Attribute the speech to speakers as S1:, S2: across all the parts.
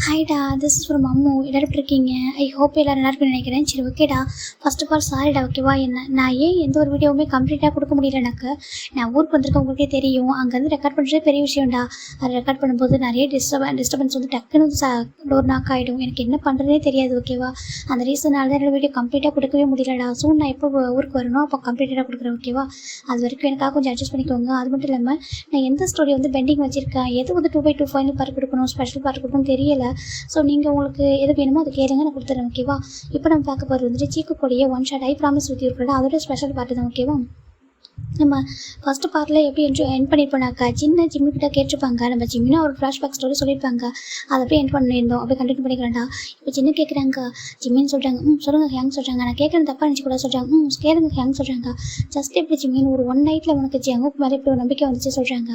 S1: ஹாய்டா, this is from Ammu. எல்லாரும் எப்படி இருக்கீங்க? ஐ ஹோப் எல்லோரும் நல்லா இருக்குன்னு நினைக்கிறேன். சரி, ஓகேடா. ஃபர்ஸ்ட் ஆஃப் ஆல் சாரிடா, ஓகேவா? நான் ஏன் எந்த ஒரு வீடியோவுமே கம்ப்ளீட்டாக கொடுக்க முடியல எனக்கு. நான் ஊருக்கு வந்திருக்கேன், உங்களுக்கே தெரியும். அங்கேருந்து ரெக்கார்ட் பண்ணுறதே பெரிய விஷயம்டா. அதை ரெக்கார்ட் பண்ணும்போது நிறைய டிஸ்டர்பன்ஸ் வந்து டக்குன்னு டோர் நாக் ஆகிடும். எனக்கு என்ன பண்ணுறதே தெரியாது, ஓகேவா? அந்த ரீசனால் தான் என்னோட வீடியோ கம்ப்ளீட்டாக கொடுக்கவே முடியலடா. ஸோ நான் எப்போ ஊருக்கு வரணும் அப்போ கம்ப்ளீட்டாக கொடுக்குறேன், ஓகேவா? அது வரைக்கும் எனக்காக கொஞ்சம் அட்ஜஸ்ட் பண்ணிக்கோங்க. அது மட்டும் இல்லாமல் நான் எந்த ஸ்டோரி வந்து பெண்டிங் வச்சுருக்கேன், எது வந்து 2/2 ஃபைனல் பார்ட் கொடுக்கணும், ஸ்பெஷல் பார்ட் கொடுக்கணும்னு தெரியல. ஸோ நீங்கள் உங்களுக்கு எது வேணுமோ அதை கேளுங்க, நான் கொடுத்துறேன், ஓகேவா? இப்போ நம்ம பார்க்க போகிறது வந்துட்டு சீக்குக்கூடிய one shot I promise with you இருக்கா, அதோட ஸ்பெஷல் பார்ட்டு தான், ஓகேவா? நம்ம ஃபஸ்ட்டு பார்ட்டில் எப்படி என் பண்ணியிருப்போனாக்கா, ஜிம்முக்கிட்ட கேட்டிருப்பாங்க. நம்ம ஜிம்மினா ஒரு ஃப்ளாஷ்பேக் ஸ்டோரி சொல்லியிருப்பாங்க. அதை அப்படியே என் பண்ணியிருந்தோம். அப்படியே கண்டினியூ பண்ணிக்கிறேன்டா. இப்போ சின்ன கேட்குறாங்க, ஜிம்மின்னு சொல்கிறாங்க. சொல்லுங்கள் ஹேங் சொல்கிறாங்க. நான் கேட்குறது தப்பாக நினச்சி கூட சொல்கிறாங்க. கேளுங்க ஹேங் சொல்கிறாங்க. ஜஸ்ட் எப்படி ஜிம்மின்னு ஒரு ஒன் நைட்டில் உனக்கு ஜங்குக்கு மேலே இப்படி ஒரு நம்பிக்கை வந்துச்சு சொல்கிறாங்க.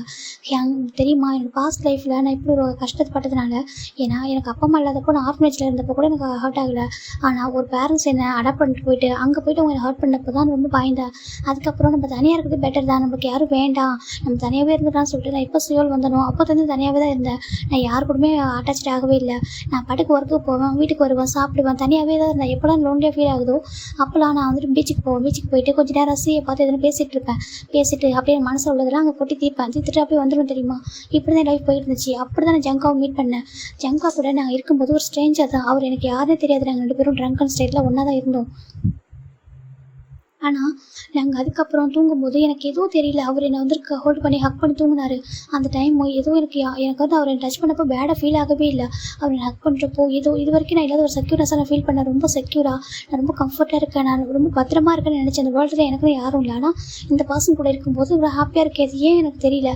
S1: ஹேங் தெரியுமா, என்னோடய பாஸ்ட் லைஃப்பில் நான் இப்படி ஒரு கஷ்டப்பட்டதுனால, ஏன்னா எனக்கு அப்பா அம்மா இல்லாதப்போ நான் ஆர்ஃபனேஜில் இருந்தப்போ கூட எனக்கு ஹர்ட் ஆகலை. ஆனால் ஒரு பேரண்ட்ஸ் என்னை அடாப்ட் பண்ணிட்டு போயிட்டு அங்கே போய்ட்டு அவங்க ஹர்ட் பண்ணப்போ தான் ரொம்ப பயந்தேன். அதுக்கப்புறம் நம்ம தனியாக இருக்கிறது பெட்டர் தான், நமக்கு யாரும் வேண்டாம், நம்ம தனியாகவே இருந்துட்டான்னு சொல்லிட்டு நான் எப்போ சுயல் வந்தனும் அப்போ வந்து தனியாகவே தான் இருந்தேன். நான் யாரு கூடமே அட்டாச் ஆகவே இல்லை. நான் பாட்டுக்கு ஒர்க்குக்கு போவேன், வீட்டுக்கு வருவேன், சாப்பிடுவேன், தனியாகவே தான் இருந்தேன். எப்போலாம் லோன்லியாக ஃபீல் ஆகுதோ அப்போலாம் நான் வந்துட்டு பீச்சுக்கு போவேன். பீச்சுக்கு போயிட்டு கொஞ்சம் நேரம் ரசியை பார்த்து எதுவும் பேசிகிட்டு இருப்பேன். பேசிட்டு அப்படியே மனசில் உள்ளதெல்லாம் அங்கே கொட்டி தீர்த்துட்டு அப்படியே வந்துடும், தெரியுமா? இப்படி தான் லைஃப் போயிட்டு இருந்துச்சு. அப்படி தான் நான் ஜங்காவை மீட் பண்ணேன். ஜங்கா கூட நாங்கள் இருக்கும்போது ஒரு ஸ்ட்ரேஞ்சர் தான். அவர் எனக்கு யாருன்னே தெரியாது. நாங்கள் 2 பேரும் ட்ரங்க் அண்ட் ஸ்டேட்டில் ஒன்றா தான் இருந்தோம். ஆனால் நாங்கள் அதுக்கப்புறம் தூங்கும்போது எனக்கு எதுவும் தெரியல. அவர் என்னை வந்து ஹோல்ட் பண்ணி ஹக் பண்ணி தூங்கினார். அந்த டைம் எதுவும் எனக்கு வந்து அவர் டச் பண்ணப்போ பேடாக ஃபீல் ஆகவே இல்லை. அவர் ஹக் பண்ணுறப்போ இது வரைக்கும் நான் இல்லாத ஒரு செக்யூர்னஸாக நான் ஃபீல் பண்ணேன். ரொம்ப செக்யூராக, நான் ரொம்ப கம்ஃபர்ட்டாக இருக்கேன், நான் ரொம்ப பத்திரமா இருக்கேன்னு நினச்சேன். அந்த வேர்ல்டில் எனக்கும் யாரும் இல்லை. ஆனால் இந்த பர்சன் கூட இருக்கும்போது இவ்வளோ ஹாப்பியாக இருக்கேது ஏன் எனக்கு தெரியல.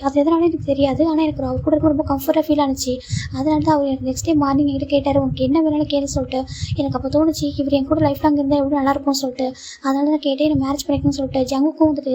S1: அது எதனால எனக்கு தெரியாது. ஆனால் எனக்கு அவர் கூட ரொம்ப கம்ஃபர்ட்டாக ஃபீல் ஆனிச்சு. அதனால தான் அவர் எனக்கு நெக்ஸ்ட் டே மார்னிங் என்கிட்ட கேட்டார், உனக்கு என்ன வேணாலும் கேள்வி சொல்லிட்டு. எனக்கு அப்போ தோணுச்சு, இவர் என் கூட லைஃப் லாங் இருந்தால் எவ்வளோ நல்லாயிருக்கும்னு சொல்லிட்டு. அதனால தான் கேட்டேன், நான் மேரேஜ் பண்ணிக்கணும்னு சொல்லிட்டு. ஜங்குக்கும் வந்துட்டு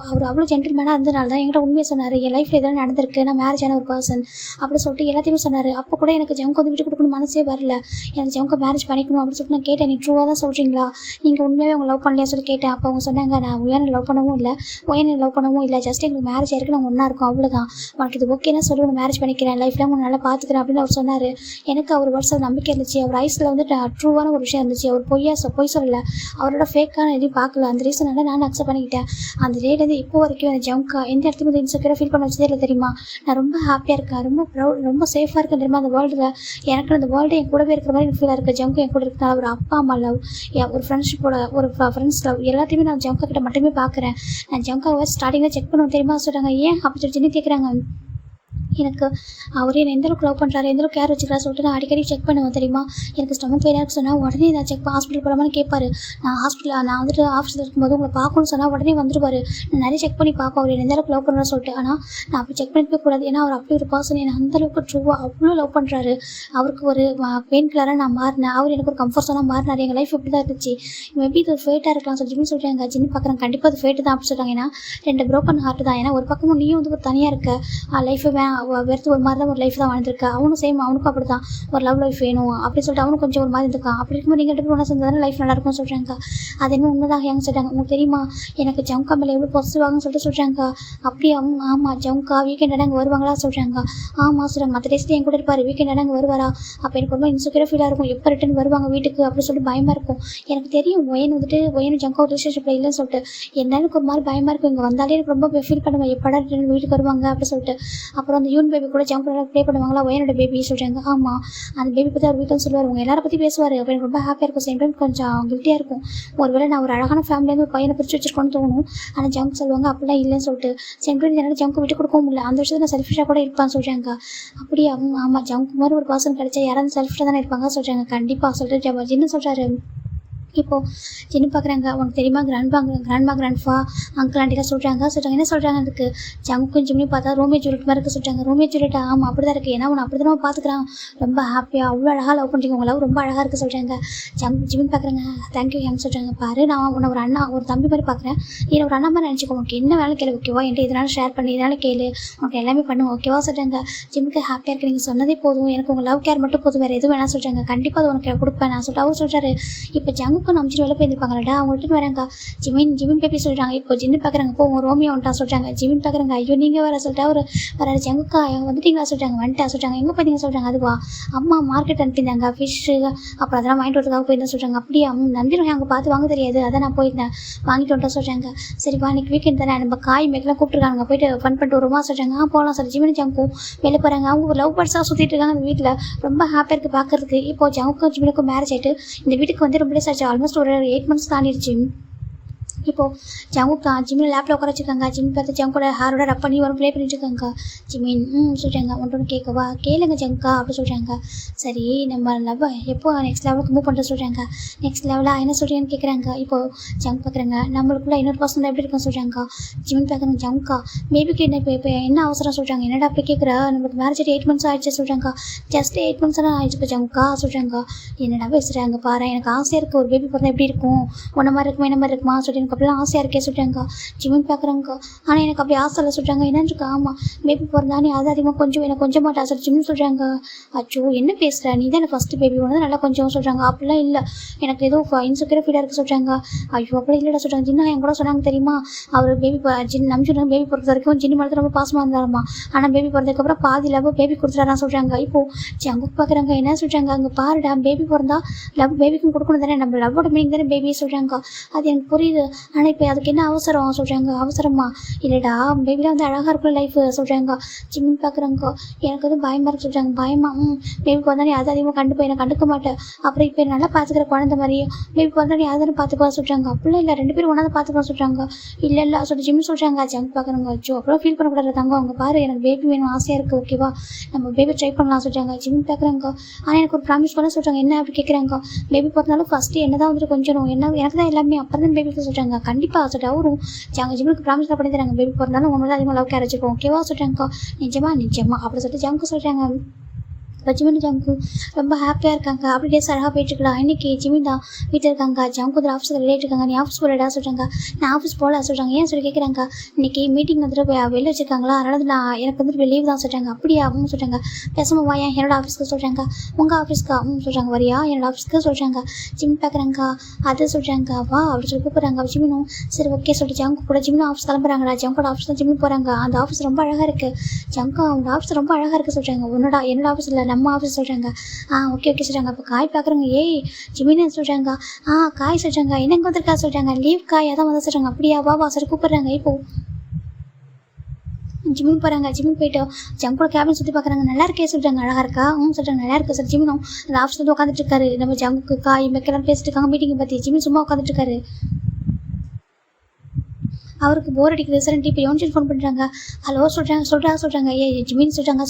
S1: அவர் அவ்வளோ ஜென்டில்மேனாக இருந்தனால தான் என்கிட்ட உண்மையை சொன்னார். என் லைஃப்பில் எதாவது நடந்திருக்கு, நான் மேரேஜ் ஆன ஒரு பர்சன் அப்படி சொல்லிட்டு எல்லாத்தையுமே சொன்னார். அப்போ கூட எனக்கு ஜங்கு வந்து விட்டு கொடுக்கணும் மனசே வரல. எனக்கு ஜங்கு மேரேஜ் பண்ணிக்கணும் அப்படின்னு சொல்லிட்டு நான் கேட்டேன், நீ ட்ரூவாக தான் சொல்கிறீங்களா, நீங்கள் உண்மையாகவே அவங்க லவ் பண்ணலையா சொல்லி கேட்டேன். அப்போ அவங்க சொன்னாங்க, நான் உயர்னை லவ் பண்ணவும் இல்லை, உயர்னை லவ் பண்ணவும் இல்லை, ஜஸ்ட் எங்களுக்கு மேரேஜ் ஆயிருக்கு, நாங்கள் ஒன்றா இருக்கோம், அவ்வளோதான். உனக்கு இது ஓகேனா சொல்லி நான் மேரேஜ் பண்ணிக்கிறேன், லைஃப்பில் உங்களை நல்லா பார்த்துக்கிறேன் அப்படின்னு அவர் சொன்னார். எனக்கு அவர் வருஷம் நம்பிக்கை இருந்துச்சு. அவர் ஐஸில் வந்து ட்ரூவான ஒரு விஷயம் இருந்துச்சு. அவர் பொய் சொல்லலை, அவரோட ஃபேக்கான எதையும் பார்க்கல. அந்த ரீசனால நான் அக்செப்ட் பண்ணிக்கிட்டேன். அந்த டேலேருந்து இப்போ வரைக்கும் அந்த ஜங்கா எந்த இடத்துக்கு வந்து இன்செக்யூராக ஃபீல் பண்ண வச்சதே இல்லை, தெரியுமா? நான் ரொம்ப ஹாப்பியாக இருக்கேன், ரொம்ப ப்ரௌட், ரொம்ப சேஃபாக இருக்கேன், தெரியுமா? அந்த வேர்ல்டில் எனக்கு அந்த வேர்ல்டு என் கூடவே இருக்கிற மாதிரி எனக்கு ஃபீலாக இருக்குது. ஜங்கு என் கூட இருக்கிற ஒரு அப்பா அம்மா லவ், ஒரு ஃப்ரெண்ட்ஷிப்போட ஒரு ஃப்ரெண்ட்ஸ் லவ் எல்லாத்தையுமே நான் ஜங்கா கிட்ட மட்டுமே பார்க்குறேன். நான் ஜங்காவை ஸ்டார்டிங்கில் செக் பண்ணுவேன், தெரியுமா? சொல்கிறாங்க, ஏன் அப்படி சொல்லி கேட்குறாங்க. எனக்கு அவர் என்னை எந்தளவுக்கு லவ் பண்ணுறாரு, எந்தளவுக்கு கேர் வச்சுக்கிறாரு சொல்லிட்டு நான் அடிக்கடி செக் பண்ணுவேன், தெரியுமா? எனக்கு ஸ்டொமக் பெயினாக இருக்கு சொன்னால் உடனே நான் ஹாஸ்பிட்டல் போகலாமான்னு கேட்பாரு. நான் வந்துட்டு ஆஃபீஸில் இருக்கும்போது உங்களை பார்க்கணும்னு சொன்னால் உடனே வந்துடுவார். நான் நிறைய செக் பண்ணி பார்ப்பேன் அவர் என்னை எந்தளவுக்கு லவ் பண்ணுறாரு சொல்லிட்டு. ஆனால் நான் அப்படி செக் பண்ணிக்கவே கூடாது. ஏன்னா அவர் அப்படி ஒரு பர்சன் என்னை அந்தளவுக்கு ட்ரூவாக அவ்வளோ லவ் பண்ணுறாரு. அவருக்கு ஒரு பெயின் கில்லராக நான் மாறினேன், அவர் எனக்கு ஒரு கம்ஃபர்ட் ஜோனாக மாறினார். எங்கள் லைஃப் இப்படி தான் இருந்துச்சு. மேபி இது ஒரு ஃபேட்டாக இருக்கலாம் சொல்லி சொல்லிட்டு ஜின்னு பார்க்குறேன். கண்டிப்பாக அது ஃபேட்டு தான் அப்படி சொல்கிறாங்க. ஏன்னா 2 ப்ரோக்கன் ஹார்ட் தான். ஏன்னா ஒரு பக்கமும் நீயும் வந்து ஒரு தனியாக இருக்க, லைஃபை வெறுத்து ஒரு மாதிரி தான் ஒரு லைஃப் தான் வாழ்ந்துருக்கா. அவனும் சேம், அவனுக்கும் அப்படி தான் ஒரு லவ் லைஃப் வேணும் அப்படின்னு சொல்லிட்டு அவனும் கொஞ்சம் ஒரு மாதிரி இருக்கான். அப்படி இருக்கும்போது நீங்கள் 2 பேரும் ஒன்றா சேர்ந்தாலும் லைஃப் நல்லாயிருக்கும்னு சொல்கிறாங்க. அது என்ன உண்மைதான் ஹேங் சொல்கிறாங்க. உங்களுக்கு தெரியுமா, எனக்கு ஜங்கா மேலே எவ்வளோ பொசிட்டிவாகன்னு சொல்கிறாங்க. அப்படியே அவங்க ஆமாம் ஜங்கா வீக்கெண்ட் அங்கே வருவாங்களா சொல்கிறாங்க. ஆமாம் சொல்கிறாங்க. மற்ற டேஸ்ட்டு என் கூட இருப்பார், வீக்கெண்ட் அங்கே வருவாரா? அப்போ எனக்கு ரொம்ப இன்செக்யூராக ஃபீலாக இருக்கும், எப்போ ரிட்டன் வருவாங்க வீட்டுக்கு அப்படின்னு சொல்லிட்டு பயமாக இருக்கும். எனக்கு தெரியும் ஒயன் ஜங்கா ரிலேஷன்ஷிப்பில் இல்லைன்னு சொல்லிட்டு. எனக்கு ஒரு மாதிரி பயமாக இருக்கும். இங்கே வந்தாலே எனக்கு ரொம்ப ஃபீல் பண்ணுவேன், எப்படா ரிட்டன் வீட்டுக்கு வருவாங்க அப்படின்னு சொல்லிட்டு. அப்புறம் அந்த யூன் பேபி கூட ஜம்ப் ப்ளே பண்ணுவாங்களா, ஒயனோட பேபி சொல்கிறாங்க. ஆமாம், அந்த பேபி பற்றி அவர் வீட்டில் சொல்லுவார், அவங்க எல்லாரை பற்றி பேசுவார். அப்போ எனக்கு ரொம்ப ஹாப்பியாக இருக்கும். சேம் டைம் கொஞ்சம் கில்ட்டியாக இருக்கும். ஒருவேளை நான் ஒரு அழகான ஃபேமிலியிலேருந்து ஒரு பையனை பிரித்து வச்சிருக்கோன்னு தோணும். ஆனால் ஜங்க் சொல்லுவாங்க அப்படிலாம் இல்லைன்னு சொல்லிட்டு. சேம் டைம் என்னால் ஜங்க் விட்டு கொடுக்கவும் முடியல. அந்த விஷயத்தில் நான் செல்ஃபிஷாக கூட இருப்பான்னு சொல்கிறாங்க. அப்படியே ஆமாம் ஜங்க் மாதிரி ஒரு பர்சன் கிடைச்சா யாராவது செல்ஃபிஷாக தானே இருப்பாங்க சொல்கிறாங்க. கண்டிப்பாக சொல்லிட்டு ஜின்னு சொல்கிறாரு. இப்போது சின்ன பார்க்குறாங்க, உனக்கு தெரியுமா கிராண்ட்மா கிராண்ட்ஃபா அங்கிள் ஆண்டிலாம் சொல்கிறாங்க. என்ன சொல்கிறாங்க, அதுக்கு ஜங்குக்கும் ஜிம்னி பார்த்தா ரோமியோ ஜூலியட் மாதிரி இருக்க சொல்கிறாங்க. ரோமியோ ஜூலியட் ஆமாம் அப்படி தான் இருக்குது. ஏன்னா உன்னை அப்படி தான் பார்த்துக்கிறான், ரொம்ப ஹாப்பியாக அவ்வளோ அழகாக லவ் பண்ணுறீங்க, உங்கள் லவ் ரொம்ப அழகாக இருக்குது சொல்கிறாங்க. ஜிம்னி பார்க்குறாங்க. தேங்க்யூ ஹேங் சொல்கிறாங்க. பாரு, நான் உன்னை ஒரு அண்ணா ஒரு தம்பி மாதிரி பார்க்குறேன், நீ ஒரு அண்ணா மாதிரி நினச்சிக்கோ, உனக்கு என்ன வேலை கேளு, ஓகேவா? என்கிட்ட இதனால ஷேர் பண்ணி இதனால கேளு, உனக்கு எல்லாமே பண்ணுவோம், ஓகேவா சொல்கிறாங்க. ஜிம்முக்கு ஹாப்பியாக இருக்குது, நீங்கள் சொன்னதே போதும், எனக்கு உங்கள் லவ் கேர் மட்டும் போதும், வேறு எதுவும் வேணாம் சொல்கிறாங்க. கண்டிப்பாக அது உனக்கு கொடுப்பேன் நான் சொல்லிட்டு அவர் சொல்கிறாரு. இப்போ ஜங்கு ஜங்குக்கும் நம்பிச்சு வெளில போயிருப்பாங்கடா அவங்கள்ட்ட வராங்க. ஜிமின் பேபி சொல்கிறாங்க. இப்போ ஜின்னு பார்க்குறாங்க. இப்போ உங்கள் ரோமியோ வந்துட்டா சொல்கிறாங்க. ஜிமின் பார்க்குறாங்க. ஐயோ நீங்கள் வேறு சொல்லிட்டா ஒரு வர ஜங்குக்கா வந்துட்டீங்களா சொல்கிறாங்க. வந்துட்டா சொல்கிறாங்க. எங்கே பார்த்தீங்க சொல்கிறாங்க. அதுவா அம்மா மார்க்கெட் அனுப்பியிருந்தாங்க ஃபிஷ்ஷு அப்புறம் அதெல்லாம் வாங்கிட்டு வரதுக்காக போயிருந்தேன் சொல்கிறாங்க. அப்படியே நம்பிடுவாங்க அங்கே பார்த்து வாங்க தெரியாது அதான் நான் போயிருந்தேன் வாங்கிட்டு வந்துட்டா சொல்கிறாங்க. சரிப்பா இன்னைக்கு வீக்கெண்ட் தானே நம்ம காய் மேக்கெல்லாம் கூப்பிட்டுருக்காங்க போயிட்டு ஃபன் பண்ணிட்டு வருமா சொல்கிறாங்க. போகலாம் சார். ஜிமின் ஜங்கும் வெளில போகிறாங்க. அவங்க லவ் பேர்ட்ஸாக சுற்றிட்டு இருக்காங்க அந்த வீட்டில். ரொம்ப ஹாப்பியாக இருக்குது பார்க்குறதுக்கு. இப்போ ஜங்குக்கும் ஜிமினுக்கும் மேரேஜ் ஆகிட்டு இந்த வீட்டுக்கு வந்து ரொம்ப டேஸ் ஆச்சு. ஆல்மோஸ்ட் ஒரு 8 months தாண்டிடுச்சு. இப்போது ஜங்குக்கா ஜிமின் லேப்பில் உட்கார வச்சுருக்காங்க. ஜிமின் பார்த்து ஜங்கோட ஹேரோட ரப் பண்ணி வரும் ப்ளே பண்ணிட்டு இருக்காங்க. ஜிமின் சொல்கிறாங்க. ஒன்று கேட்கவா கேளுங்க ஜங்கா அப்படி சொல்கிறாங்க. சரி நம்ம லவ் எப்போ நெக்ஸ்ட் லெவலுக்கு மூவ் பண்ணுற சொல்கிறாங்க. நெக்ஸ்ட் லெவலாக என்ன சொல்கிறேன்னு கேட்குறாங்க. இப்போது ஜங்க் பார்க்குறாங்க. நம்மளுக்குள்ள இன்னொரு பர்சன் எப்படி இருக்குன்னு சொல்கிறாங்க. ஜிமின் பார்க்குறாங்க. ஜங்கா மேபிக்கு என்ன இப்போ என்ன அவசரம் சொல்கிறாங்க. என்னடா அப்படி கேட்குறா நம்மளுக்கு மேரேஜ் 8 months ஆகிடுச்சு சொல்கிறாங்க. ஜஸ்ட் 8 months தான் ஆயிடுச்சு இப்போ ஜங்கா சொல்கிறாங்க. என்னடா பேசுகிறாங்க பாரு எனக்கு ஆசையாக இருக்குது ஒரு பேபி பிறந்தா எப்படி இருக்கும் உன்ன மாதிரி இருக்குமா என்ன மாதிரி இருக்குமா சொல்லி அப்படிலாம் ஆசையாக இருக்கே சொல்கிறாங்க. ஜிமின் பார்க்குறாங்க. ஆனால் எனக்கு அப்படி ஆசை இல்லை சொல்கிறாங்க. என்னன்னு இருக்கா ஆமாம் பேபி பிறந்தா நீ அது அதிகமாக கொஞ்சம் எனக்கு கொஞ்சம் மாட்டா சார் ஜிமின் சொல்கிறாங்க. அச்சோ என்ன பேசுகிற நீ தான் எனக்கு ஃபஸ்ட்டு பேபி ஒன்று நல்லா கொஞ்சம் சொல்கிறாங்க. அப்படிலாம் இல்லை எனக்கு ஏதோ இன்செக்யூராக ஃபீலாக இருக்குது சொல்கிறாங்க. ஐயோ அப்படி இல்லைடா சொல்கிறாங்க. ஜின்னா என் கூட சொன்னாங்க தெரியுமா அவர் பேபி நம்பிச்சு பேபி பிறந்த வரைக்கும் ஜின்னு மரத்தில் ரொம்ப பாசமாக இருந்தாருமா. ஆனால் பேபி பிறந்ததுக்கப்புறம் பாதி லவ் பேபி கொடுத்துட்டாரான் சொல்கிறாங்க. இப்போது ஜங்குக்கு பார்க்குறாங்க. என்ன சொல்கிறாங்க அங்கே பாருடா பேபி பிறந்தா லவ் பேபிக்கும் கொடுக்கணும் தானே நம்ம லவ்வோட மீனிங் தானே பேபியை சொல்கிறாங்க. அது எனக்கு புரியுது ஆனால் இப்போ அதுக்கு என்ன அவசரம் சொல்கிறாங்க. அவசரமா இல்லைடா பேபிலாம் வந்து அழகாக இருக்கும் லைஃப் சொல்கிறாங்க. ஜிமின் பார்க்குறாங்க. எனக்கு வந்து பயமாக இருக்கு சொல்கிறாங்க. பயமா பேபி பிறந்தா நீ அது அதிகமாக நான் கண்டுக்க மாட்டேன். அப்புறம் இப்போ நல்லா பார்த்துக்கிற குழந்தை மாதிரியே பேபி பிறந்தா நீ அதை பார்த்துப்பா சொல்கிறாங்க. அப்படிலாம் இல்லை 2 பேரும் ஒன்றா தான் பார்த்துப்பா சொல்கிறாங்க. இல்லை சொல்லி ஜிமின் சொல்கிறாங்க. ஜங்க் பார்க்குறாங்க. அச்சோ அப்புறம் ஃபீல் பண்ணக்கூடாது தங்க அவங்க பாரு எனக்கு பேபி வேணும் ஆசையாக இருக்குது ஓகேவா நம்ம பேபி ட்ரை பண்ணலாம் சொல்கிறாங்க. ஜிமின் பார்க்குறாங்க. ஆனால் எனக்கு ஒரு ப்ராமிஸ் பண்ண சொல்கிறாங்க. என்ன அப்படி கேட்குறாங்க. பேபி பிறந்தாலும் ஃபஸ்ட்டு என்ன தான் வந்துட்டு கொஞ்சம் எனக்கு தான் எல்லாமே அப்புறம் தான் பேபிக்கு சொல்கிறாங்க. கண்டிப்பாக சொல்லிட்டு அவரும் ஜிமினுக்கு ப்ராமிஸ் தான் பண்ணி தராங்க. பேபி பிறந்தாலும் உங்களை அதிகமாக லவ் கேர் வச்சுருக்கோம் ஓகேவா சொல்கிறாங்க. நிஜமா அப்படி சொல்லிட்டு ஜங்கு சொல்கிறாங்க. இப்போ ஜிமின் ஜங்கு ரொம்ப ஹாப்பியாக இருக்காங்க. அப்படியே அழகாக போயிட்டுருக்கலாம். இன்றைக்கி ஜிமின் தான் வீட்டில் இருக்காங்க. ஜங்கு வந்து ஆஃபீஸில் விளையாட்டு இருக்காங்க. நீ ஆஃபீஸ் போகலடா சொல்கிறாங்க. நான் ஆஃபீஸ் போகல சொல்கிறாங்க. ஏன் சொல்லி கேட்குறாங்க. இன்றைக்கி மீட்டிங் வந்துட்டு வெளில வச்சுருக்காங்களா அதனால நான் எனக்கு வந்துட்டு லீவ் தான் சொல்கிறாங்க. அப்படியா சொல்கிறாங்க. பேசாமல் வா என்னோட ஆஃபீஸ்க்கு சொல்கிறாங்க. உங்கள் ஆஃபீஸ்க்கா சொல்கிறாங்க. வரியா என்னோட ஆஃபீஸ்க்கு சொல்கிறாங்க. ஜிமின் பார்க்குறாங்க. அது சொல்கிறாங்க. வா அப்படி சொல்லி கூப்பிட்றாங்க. ஜிமினும் சரி ஓகே சொல்லிட்டு ஜங்கு கூட ஜிமினும் ஆஃபீஸ் கிளம்புறாங்களா. ஜங்கோட ஆஃபீஸ் தான் ஜிமின் போகிறாங்க. அந்த ஆஃபீஸ் ரொம்ப அழகாக இருக்குது. ஜங்கா அவங்க ஆஃபீஸ் ரொம்ப அழகாக இருக்குது சொல்கிறாங்க. என்னோட ஆஃபீஸ் இல்லை நம்ம ஆஃபீஸ் சொல்கிறாங்க. ஓகே சொல்கிறாங்க. அப்போ காய் பார்க்குறாங்க. ஏய் ஜிமின்னு சொல்கிறாங்க. காய் சொல்கிறாங்க. என்னங்க வந்திருக்கா சொல்கிறாங்க. லீவ் காய் அதான் வந்து சொல்கிறாங்க. அப்படியா வா சரி கூப்பிட்றாங்க. இப்போது ஜிமின் போகிறாங்க. ஜிமின் போயிட்டு ஜங்கோட கேபின் சுற்றி பார்க்குறாங்க. நல்லா இருக்கே சொல்கிறாங்க. அழகாக இருக்கா சொல்கிறாங்க. நல்லா இருக்குது சார். ஜிமினும் அந்த ஆஃபீஸில் வந்து உட்காந்துட்டு இருக்காரு. நம்ம ஜங்குக்கு காய் மெக்கெல்லாம் பேசிட்டு இருக்காங்க மீட்டிங்கை பற்றி. ஜிமின் சும்மா உட்காந்துட்டு இருக்காரு. அவருக்கு போர் அடிக்குது சார். இப்போ யோன்ஜின் ஃபோன் பண்ணுறாங்க. ஹலோ சொல்கிறாங்க. ஜிமின் சொல்கிறாங்க.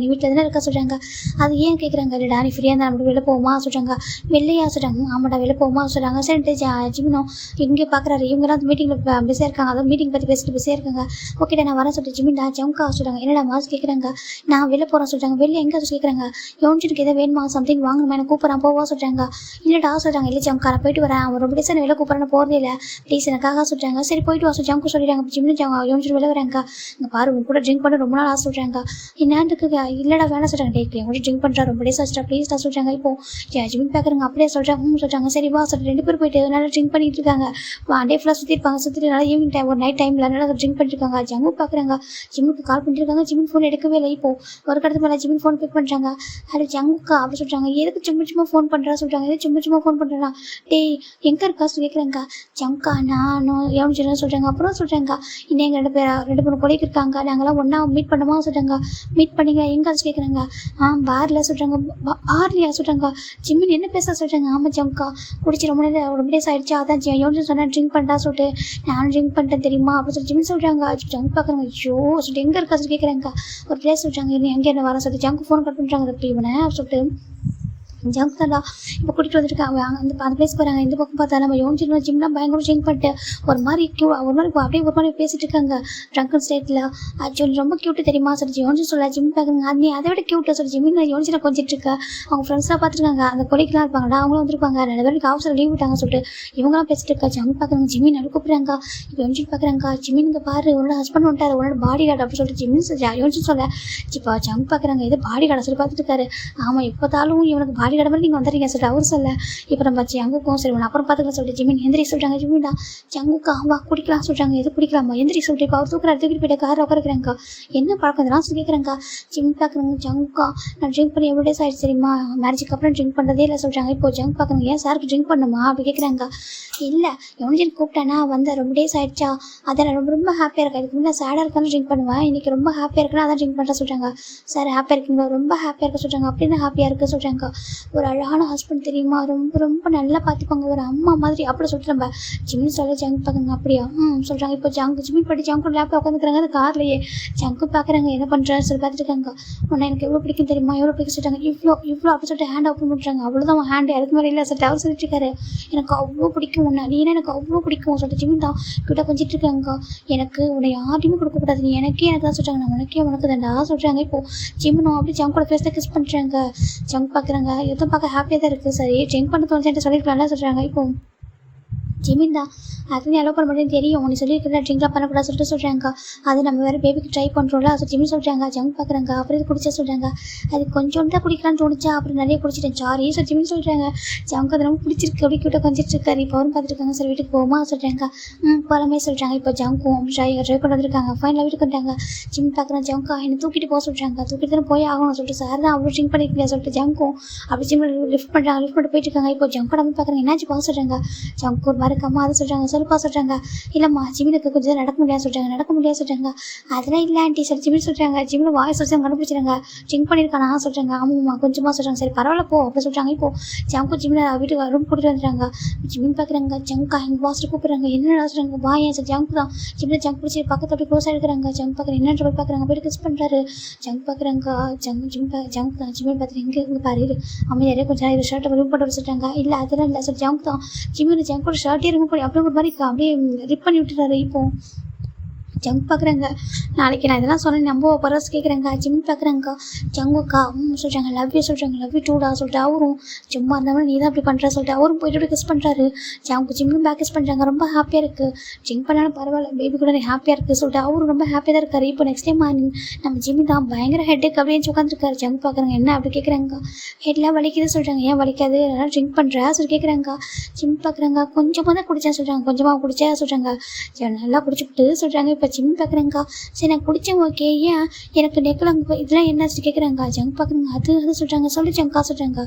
S1: நீ வீட்டில் தானே இருக்கா சொல்கிறாங்க. அது ஏன் கேட்குறாங்க. இல்லைடா நீ ஃப்ரீயாக இருந்தால் நம்ம வெளில போவோமா சொல்கிறாங்க. வெளிலையா சொல்கிறாங்க. ஆமாடா வெளில போவோமா சொல்கிறாங்க. சரிட்டு ஜிமினும் இங்கே பார்க்குறாரு. இவங்கெல்லாம் மீட்டிங்கில் பிஸியாக இருக்காங்க. அதாவது மீட்டிங் பற்றி பேசிட்டு பிஸியாக இருக்காங்க. ஓகேடா நான் வரேன் சொல்லிட்டு ஜிமின்டா ஜங்கா சொல்கிறாங்க. என்னடா மாஸ் கேட்குறாங்க. நான் வெளில போகிறேன் சொல்கிறாங்க. வெளில எங்கே கேட்குறாங்க. யோன்ஜினுக்கு எதாவது வேணுமா சம்திங் வாங்கணுமா எனக்கு கூப்பிட்றான் போவா சொல்கிறாங்க. இல்லைடா சொல்கிறாங்க. இல்லை ஜங்கா நான் போயிட்டு வரேன். அவன் ரொம்ப டேஸ் வெளில கூப்பிட்றேன்னு போகிறதே இல்லை ப்ளீஸ் எனக்காக சொல்கிறாங்க. சரி போயிட்டு வா ஜங்கு சொல்லிடுறாங்க. ஜிமின் யோன்ஜின் வெளில வராங்க. இங்கே பாரு உங்க கூட ட்ரிங்க் பண்ண ரொம்ப நாள் ஆசை சொல்கிறாங்க. என்னான்ட்டுக்கு இல்லைடா வேணாம் சொல்கிறாங்க. டேக் கொஞ்சம் ட்ரிங்க் பண்ணுறா ரொம்ப டேஸ் ஆச்சுடா ப்ளீஸ்டா சொல்கிறாங்க. இப்போது ஜிமின் பார்க்குறாங்க. அப்படியே சொல்கிறாங்க. சரி வா சொல்லிட்டு 2 பேர் போயிட்டு நல்லா ட்ரிங்க் பண்ணிட்டு இருக்காங்க. டே ஃபுல்லாக சுற்றிட்டு நல்லா ஈவினிங் டைம் ஒரு நைட் டைமில் நல்லா ட்ரிங்க் பண்ணிட்டு இருக்காங்க. ஜங்கு பார்க்குறாங்க. ஜிம்முக்கு கால் பண்ணிட்டுருக்காங்க. ஜிமின் ஃபோன் எடுக்கவே இல்லை. இப்போது ஒரு கடத்து மேலே ஜிமின் ஃபோன் பிக் பண்ணுறாங்க. ஹலோ ஜங்குக்கா அப்படி சொல்கிறாங்க. எதுக்கு சும்மா ஃபோன் பண்ணுறா சொல்கிறாங்க. எதுக்கு சும்மா ஃபோன் பண்ணுறா. டேய் எங்கே இருக்கா சொல்லி கேட்குறாங்க. ஜங்கா நானும் யோன்ஜின்னு சொல்கிறாங்க. அப்புறம் சொல்கிறாங்க. இன்னும் எங்கள் 2 பேரும் கொலைக்கு இருக்காங்க. நாங்களாம் ஒன்றா மீட் பண்ணுமா சொல்கிறாங்க. மீட் பண்ணிங்களா எங்கே கேட்குறாங்க. பார்ல சொல்கிறாங்க. பார்லையா சொல்கிறாங்க. ஜிமின் என்ன பேச சொல்கிறாங்க. ஆமாம் ஜங்கா குடிச்சு ரொம்ப டேஸ் ஆகிடுச்சு. அதான் யோன்ஜின் சொன்னால் ட்ரிங்க் பண்ணிட்டா சொல்லிட்டு நானும் ட்ரிங்க் பண்ணிட்டேன் தெரியுமா அப்படின்னு சொல்லி ஜிமின் சொல்கிறாங்க. ஜங்க் பார்க்குறாங்க. ஐயோ சொல்லிட்டு எங்கே இருக்கா சொல்லி கேட்குறாங்க. ஒரு பிளேஸ் சொல்கிறாங்க. இன்னும் எங்கே என்ன வர சொல்லிட்டு ஜங்கு ஃபோன் கட் பண்ணுறாங்க. இவனை சொல்லிட்டு ஜங்க் தான்டா இப்போ கூட்டிகிட்டு வந்துருக்காங்க. அந்த பிளேஸ் போகிறாங்க. இந்த பக்கம் பார்த்தா நம்ம யோன்ஜின் ஜிம்லாம் பயங்கர ட்ரிங்க் பண்ணிட்டு ஒரு மாதிரி அப்படியே ஒரு மாதிரி பேசிட்டு இருக்காங்க ட்ரங்கன் ஸ்டேட்டில். ஆக்சுவலி ரொம்ப க்யூட்டு தெரியுமா சொல்லி யோன்ஜின் சொல்ல. ஜிம் பார்க்குறாங்க. அது நீ அதை விட க்யூட்டாக சொல்லி ஜிமின் யோன்ஜினை கொஞ்சிட்டு இருக்கா. அவங்க ஃப்ரெண்ட்ஸ்லாம் பார்த்துருக்காங்க. அந்த கொலைக்கெலாம் இருப்பாங்கடா அவங்களும் வந்துருப்பாங்க. 2 பேருக்கு ஆஃபீஸில் லீவ் விட்டாங்க சொல்லிட்டு இவங்களாம் பேசிட்டு இருக்கா. ஜங்க் பார்க்குறாங்க. ஜிமின் அது கூப்பிட்றாங்க. இப்போ யோன்ஜின் பார்க்குறாங்க. ஜிமின் இங்கே பாரு உன்னோட ஹஸ்பண்ட் வந்துட்டார் உன்னோட பாடி கார்டு அப்படின்னு சொல்லிட்டு ஜிமின் யோன்ஜின் சொல்ல. இப்போ ஜங்க் பார்க்குறாங்க. இது பாடி கார்டை சொல்லி பார்த்துட்டு இருக்காரு. ஆமாம் எப்போதாலும் இவனுக்கு பாடி தாலி கடமை நீங்கள் வந்துடுறீங்க சொல்லிட்டு அவர் சொல்ல இப்போ நம்ம ஜங்குக்கும் சரி உன்னை அப்புறம் பார்த்துக்கலாம் சொல்லிட்டு ஜிமின் எந்திரி சொல்கிறாங்க. ஜிமின்டா ஜங்குக்கா வா குடிக்கலாம் சொல்கிறாங்க. எது குடிக்கலாமா எந்திரி சொல்லிட்டு இப்போ அவர் தூக்குறாரு. தூக்கிட்டு போயிட்டு காரில் உட்காருக்குறாங்க. என்ன பழக்கம் இதெல்லாம் சொல்லி கேட்குறாங்க. ஜிம் பார்க்குறாங்க. ஜங்குக்கா நான் ட்ரிங்க் பண்ணி எவ்வளோ டேஸ் ஆகிடுச்சு தெரியுமா, மேரேஜுக்கு அப்புறம் ட்ரிங்க் பண்ணுறதே இல்லை சொல்கிறாங்க. இப்போ ஜங்க் பார்க்குறாங்க. ஏன் சாருக்கு ட்ரிங்க் பண்ணுமா அப்படி கேட்குறாங்க. இல்லை எவனு கூப்பிட்டானா வந்து ரொம்ப டேஸ் ஆகிடுச்சா, அதை நான் ரொம்ப ரொம்ப ஹாப்பியாக இருக்கேன். இதுக்கு முன்னே சேடாக இருக்கான்னு ட்ரிங்க் பண்ணுவேன், இன்றைக்கி ரொம்ப ஹாப்பியாக இருக்குன்னா அதான் ட்ரிங்க் பண்ணுறேன் சொல்கிறாங்க. சார் ஹாப்பியாக இருக்கீங்களா, ரொம்ப ஹாப்பியாக இருக்க சொல்கிறாங்க. அப்படின்னு ஹாப்பியாக இருக்குது சொல்கிறாங்க. ஒரு அழகான ஹஸ்பண்ட் தெரியுமா, ரொம்ப ரொம்ப நல்லா பார்த்துப்பாங்க, ஒரு அம்மா மாதிரி அப்படி சொல்லிட்டு நம்ம ஜிமின் சொல்ல ஜங்க் பார்க்குங்க. அப்படியா சொல்கிறாங்க. இப்போ ஜிமின் படி ஜங்கு லேப்பில் உட்காந்துக்கிறாங்க அந்த கார்லேயே. ஜங்கு பார்க்குறாங்க. என்ன பண்ணுறாரு சொல்லி பார்த்துட்டு இருக்காங்க. உன்னை எனக்கு எவ்வளோ பிடிக்கும் தெரியுமா, எவ்வளோ பிடிக்கும் சொல்லிட்டாங்க. இவ்வளோ அப்படி சொல்லிட்டு ஹேண்ட் ஓப்பன் பண்ணுறாங்க. அவ்வளோதான் அவன் ஹேண்டு அதுக்கு மாதிரி இல்லை சொல்லிட்டு அவர் சொல்லிட்டு இருக்காரு. எனக்கு அவ்வளோ பிடிக்கும் உன்னை, நீனா எனக்கு அவ்வளோ பிடிக்கும் சொல்லிட்டு ஜிமின் தான் கிட்ட கொஞ்சிட்டு இருக்காங்க. எனக்கு உன்னை யாரையுமே கொடுக்கக்கூடாது, நீ எனக்கே எனக்கு தான் சொல்கிறாங்க. நான் உனக்கு தான்டா சொல்கிறாங்க. இப்போ ஜிமினும் அப்படி ஜங்கோட ஃபேஸ் தான் கிஸ் பண்ணுறாங்க. ஜங்க் பார்க்குறாங்க. எதுவும் பார்க்க ஹாப்பியாக தான் இருக்குது. சரி ட்ரிங்க் பண்ண தோணுச்சுட்டு சொல்லியிருக்கலாம்ல சொல்கிறாங்க. இப்போ ஜிமின் தான் அது நீ அலோவ் பண்ண மாட்டேன்னு தெரியும், உன்னை சொல்லியிருக்கிற ட்ரிங்க்லாம் பண்ணக்கூடாது சொல்லிட்டு சொல்கிறாங்க. அது நம்ம வேறு பேபிக்கு ட்ரை பண்ணுறோம்ல அது ஜிமின் சொல்கிறாங்க. ஜங்க் பார்க்குறாங்க. அப்புறம் இது குடிச்சா சொல்கிறாங்க. அது கொஞ்சோண்டு தான் குடிக்கலான்னு தோணுச்சா, அப்புறம் நிறைய குடிச்சிட்டேன் சாரி சார் ஜிமின் சொல்கிறாங்க. ஜங்க் அது ரொம்ப பிடிச்சிருக்கு அப்படி கிட்ட கொஞ்சிட்டு இருக்காரு. இப்போ அவரும் பார்த்துருக்காங்க. சரி வீட்டுக்கு போமா சொல்கிறாங்க. போகலாமே சொல்கிறாங்க. இப்போ ஜங்கும் ட்ரை கொண்டு வந்துருக்காங்க. ஃபைனலாக வீட்டுக்கு வந்துட்டாங்க. ஜிமின் பார்க்குறேன். ஜங்கா என்னை தூக்கிட்டு போக சொல்கிறாங்க. தூக்கிட்டு தானே போய் ஆகணும் சொல்லிட்டு சார் தான் அவ்வளோ ட்ரிங்க் பண்ணிக்கலையா சொல்லிட்டு ஜங்கும் அப்படி ஜிமின் லிஃப்ட் பண்ணுறாங்க. லிஃப்ட் பண்ணிட்டு போயிட்டு இருக்காங்க. இப்போ ஜங்கோட அம்மா பார்க்குறாங்க. என்னாச்சு போக சொல்கிறாங்க. ஜங்கு ஒரு மாதிரி கம்மா அதை சொல்கிறாங்க. சொல்லுப்பா சொல்கிறாங்க. இல்லைம்மா ஜிமினுக்கு கொஞ்சம் நடக்க முடியாது சொல்கிறாங்க. அதெல்லாம் இல்லை ஆண்டி சார் ஜிமின் சொல்கிறாங்க. ஜிமின் வாய்ஸ் வச்சு கண்டுபிடிச்சிருங்க. ட்ரிங்க் பண்ணியிருக்கானா சொல்கிறாங்க. ஆமாம்மா கொஞ்சமாக சொல்கிறாங்க. சரி பரவாயில்ல போ அப்படி சொல்கிறாங்க. இப்போ ஜங்கு ஜிமினை வீட்டுக்கு ரூம் கூட்டிட்டு வந்துடுறாங்க. ஜிமின் பார்க்குறாங்க. ஜங்கா எங்கள் வாசல் கூப்பிட்றாங்க. என்னடா சொல்கிறாங்க. வாயன் சார் ஜங்கு தான் ஜிமினை ஜங்க் பிடிச்சி பக்கத்து அப்படி க்ளோஸ் ஆகிருக்கிறாங்க. ஜங்க் பார்க்குறேன் என்னன்ற போய் பார்க்குறாங்க. போய்ட்டு கிஸ் பண்ணுறாரு. ஜங்க் பார்க்குறாங்க. ஜிமின் தான் ஜிமின் பார்த்துட்டு எங்கே பாரு அமைதியாரே கொஞ்சம் நேரம் ஷர்ட்டை ரூம் போட்டு வச்சுட்டாங்க. இல்லை அதெல்லாம் இல்லை சார் ஜங்க் தான் ஜிமின் ஜங்கோட ஷர்ட்டே ரூம் போய் அப்படியே ஒரு மாதிரி அப்படியே ரிப் பண்ணி விட்டுறாரு. இப்போ ஜங்க் பார்க்குறாங்க. நாளைக்கு நான் இதெல்லாம் சொன்னேன் நம்ப பரவாஸ் கேட்குறாங்க. ஜிமின் பார்க்குறாங்க. ஜங்குக்கா சொல்கிறாங்க. லவ் யூ சொல்கிறாங்க. லவ் யூ டூடா சொல்லிட்டு அவரும் சும்மா இருந்தாலும் நீ தான் அப்படி பண்ணுற சொல்லிட்டு அவரும் போய்ட்டு கிஸ் பண்ணுறாரு. ஜங்கு ஜிம்மும் பேக் கிஸ் பண்ணுறாங்க. ரொம்ப ஹாப்பியாக இருக்குது. ட்ரிங்க் பண்ணாலும் பரவாயில்ல பேபி கூட ஹாப்பியாக இருக்குது சொல்லிட்டு அவரும் ரொம்ப ஹாப்பியாக தான் இருக்காரு. இப்போ நெக்ஸ்ட் டைம் மார்னிங் நம்ம ஜிம்மி தான் பயங்கர ஹெட்டுக்கு அப்படின்னு உட்காந்துருக்காரு. ஜங்க் பார்க்குறாங்க. என்ன அப்படி கேட்குறாங்க. ஹெட்லாம் வலிக்குது சொல்கிறாங்க. ஏன் வலிக்காது அதெல்லாம் ட்ரிங்க் பண்ணுறா சொல்லி கேட்குறாங்க. ஜிம் பார்க்குறாங்க. கொஞ்சமாக தான் குடித்தேன் சொல்கிறாங்க. கொஞ்சமாக குடிச்சா சொல்கிறாங்க. நல்லா குடிச்சுட்டு சொல்கிறாங்க. இப்போ ஜிம் பார்க்குறாங்க. சரி நான் குடித்தேன் ஓகே, ஏன் எனக்கு நெக்கில் அங்கே இதெல்லாம் என்ன கேட்குறாங்க. ஜங்க் பார்க்குறாங்க. அது சொல்கிறாங்க. சொல்லி ஜங்கா சொல்கிறாங்க.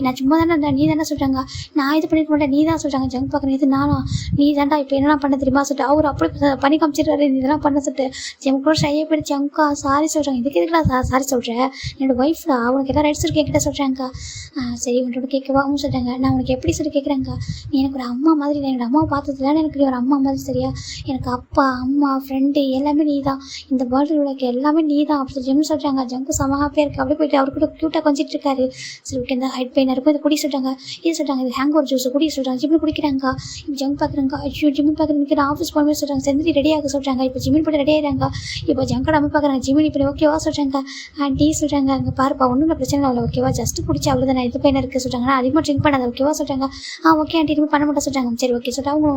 S1: நான் சும்மா தானே இருந்தேன் நீ தானே சொல்கிறாங்க. நான் இது பண்ணிக்க மாட்டேன் நீ தான் சொல்கிறாங்க. ஜங்க் பார்க்குறேன். இது நானா நீ தான்டா இப்போ என்னெல்லாம் பண்ண தெரியுமா சொல்லிட்டு அவர் அப்படி பண்ணி காமிச்சிடுறாரு. இதெல்லாம் பண்ண சொல்லிட்டு ஜங்க் கூட ஷையாக போய்ட்டு ஜங்கா சாரி சொல்கிறாங்க. இதுக்கு எதுக்குலாம் சாரி சொல்கிறேன், என்னோடய ஒய்ஃப்டா அவனுக்கு எல்லாம் ரைட்ஸ் இருக்கு என்கிட்ட சொல்கிறாங்க. சரி உன்னோட கேட்கவா சொல்கிறாங்க. நான் உனக்கு எப்படி சொல்லி கேட்குறாங்க. நீ எனக்கு ஒரு அம்மா மாதிரி, நான் என்னோடய அம்மாவை பார்த்ததுல எனக்கு ஒரு அம்மா மாதிரி சரியா, எனக்கு அப்பா அம்மா ஃப்ரெண்டு எல்லாமே நீ தான், இந்த வேர்ல்டில் உள்ள எல்லாமே நீ தான் அப்படி ஜிம் சொல்கிறாங்க. ஜங்கு செம ஹாப்பியாக இருக்குது. அப்படியே போயிட்டு அவர் கூட க்யூட்டாக கொஞ்சிட்டு இருக்காரு. சரி ஓகே இந்த ஹெட் பெயின் இருக்கும் இது குடி சொல்கிறாங்க. இது சொல்கிறாங்க இது ஹேங் ஓவர் ஜூஸ் குடி சொல்கிறாங்க. ஜிம்மி குடிக்கிறாங்க. இப்போ ஜங்க் பார்க்குறாங்க. ஐயோ ஜிம்மி பார்க்குறதுக்கு நான் ஆஃபீஸ் போகணுமே சொல்கிறாங்க. செஞ்சு ரெடி ஆக சொல்கிறாங்க. இப்போ ஜிம்மின் போட்டு ரெடி ஆகிறாங்க. இப்போ ஜங்கட அம்மா பார்க்குறாங்க. ஜிம்மின் இப்படி ஓகேவா சொல்கிறாங்க. ஆண்டி சொல்கிறாங்க. அங்கே பாருப்பா ஒன்றும் பிரச்சனை இல்லை ஓகேவா, ஜஸ்ட் குடிச்சு அவ்வளோதான் இது பெயின் இருக்குது சொல்கிறாங்க. நான் அதிகமாக ட்ரிங்க் பண்ணாத ஓகேவா சொல்கிறாங்க. ஓகே ஆண்டி இதுமாதிரி பண்ண மாட்டேன் சொல்கிறாங்க. சரி ஓகே சொல்லிட்டு அவங்க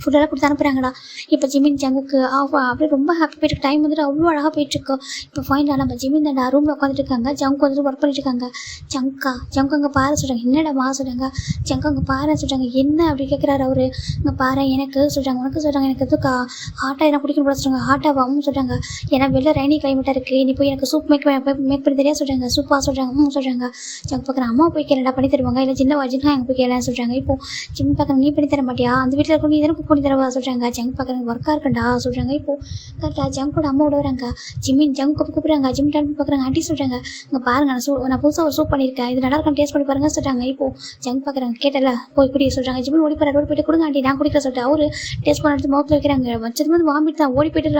S1: ஃபுட்டெல்லாம் கொடுத்து அனுப்புகிறாங்கடா. இப்போ ஜிமின் ஜங்குக்கு அப்படியே ரொம்ப ஹாப்பி போயிட்டு டைம் வந்துட்டு அவ்வளோ அழகாக போயிட்டுருக்கோம். இப்போ ஃபைனலாக நம்ம ஜிமின் அந்த ரூமில் உட்காந்துட்டு இருக்காங்க. ஜங்கு வந்துட்டு ஒர்க் பண்ணிட்டு இருக்காங்க. ஜங்கு அங்கே பாரு சொல்கிறாங்க. என்னடா சொல்கிறாங்க. ஜங்கு அங்கே பாரு சொல்கிறாங்க. என்ன அப்படி கேட்குறாரு அவரு. அங்கே பாரு எனக்கு சொல்கிறாங்க. உனக்கு சொல்கிறாங்க. எனக்கு எதுக்கு ஹாட்டாக என்ன பிடிக்கணும் போட சொல்கிறாங்க. ஹாட்டாகவும் சொல்கிறாங்க. ஏன்னா வெளில ரைனி கிளைமேட்டாக இருக்குது, நீ போய் எனக்கு சூப் மேக் பண்ணி தெரியா சொல்கிறாங்க. சூப்பாக சொல்கிறாங்க. சொல்கிறாங்க. ஜங்கு பார்க்குறேன். அம்மா போய் கேளடா பண்ணி தருவாங்க, இல்லை சின்ன எங்கே போய் கேளன்னு சொல்கிறாங்க. இப்போ ஜிம் பார்க்குறேன். நீ பண்ணி தர மாட்டியா, அந்த வீட்டில் இருக்கும் நீ இதற்கு பண்ணி தரவா சொல்கிறாங்க. ஜங்க் பார்க்குறாங்க. ஒர்க்காக இருக்கண்டா சொல்கிறாங்க. இப்போ கரெக்டாக ஜங்கோட அம்மாவோட வராங்க. ஜிம்மின் ஜங்க் கூப்பிட்றாங்க. ஜிம் டைம் பார்க்குறாங்க. ஆண்டி சொல்கிறாங்க. இங்கே பாருங்க நான் புதுசாக ஒரு சூப் பண்ணியிருக்கேன், இது நல்லா இருக்கும் டேஸ்ட் பண்ணி பாருங்க சொல்கிறாங்க. இப்போ ஜங்க் பார்க்குறாங்க. கேட்டல போய் குடி சொல்கிறாங்க. ஜிம்மின் ஓடி போய் போயிட்டு கொடுங்க ஆண்டி நான் குடிக்கிற சொல்லிட்டு அவரு டேஸ்ட் பண்ணி மவுத்தில் வைக்கிறாங்க. வச்சது வந்து வாமிட் தான். ஓடி போயிட்டு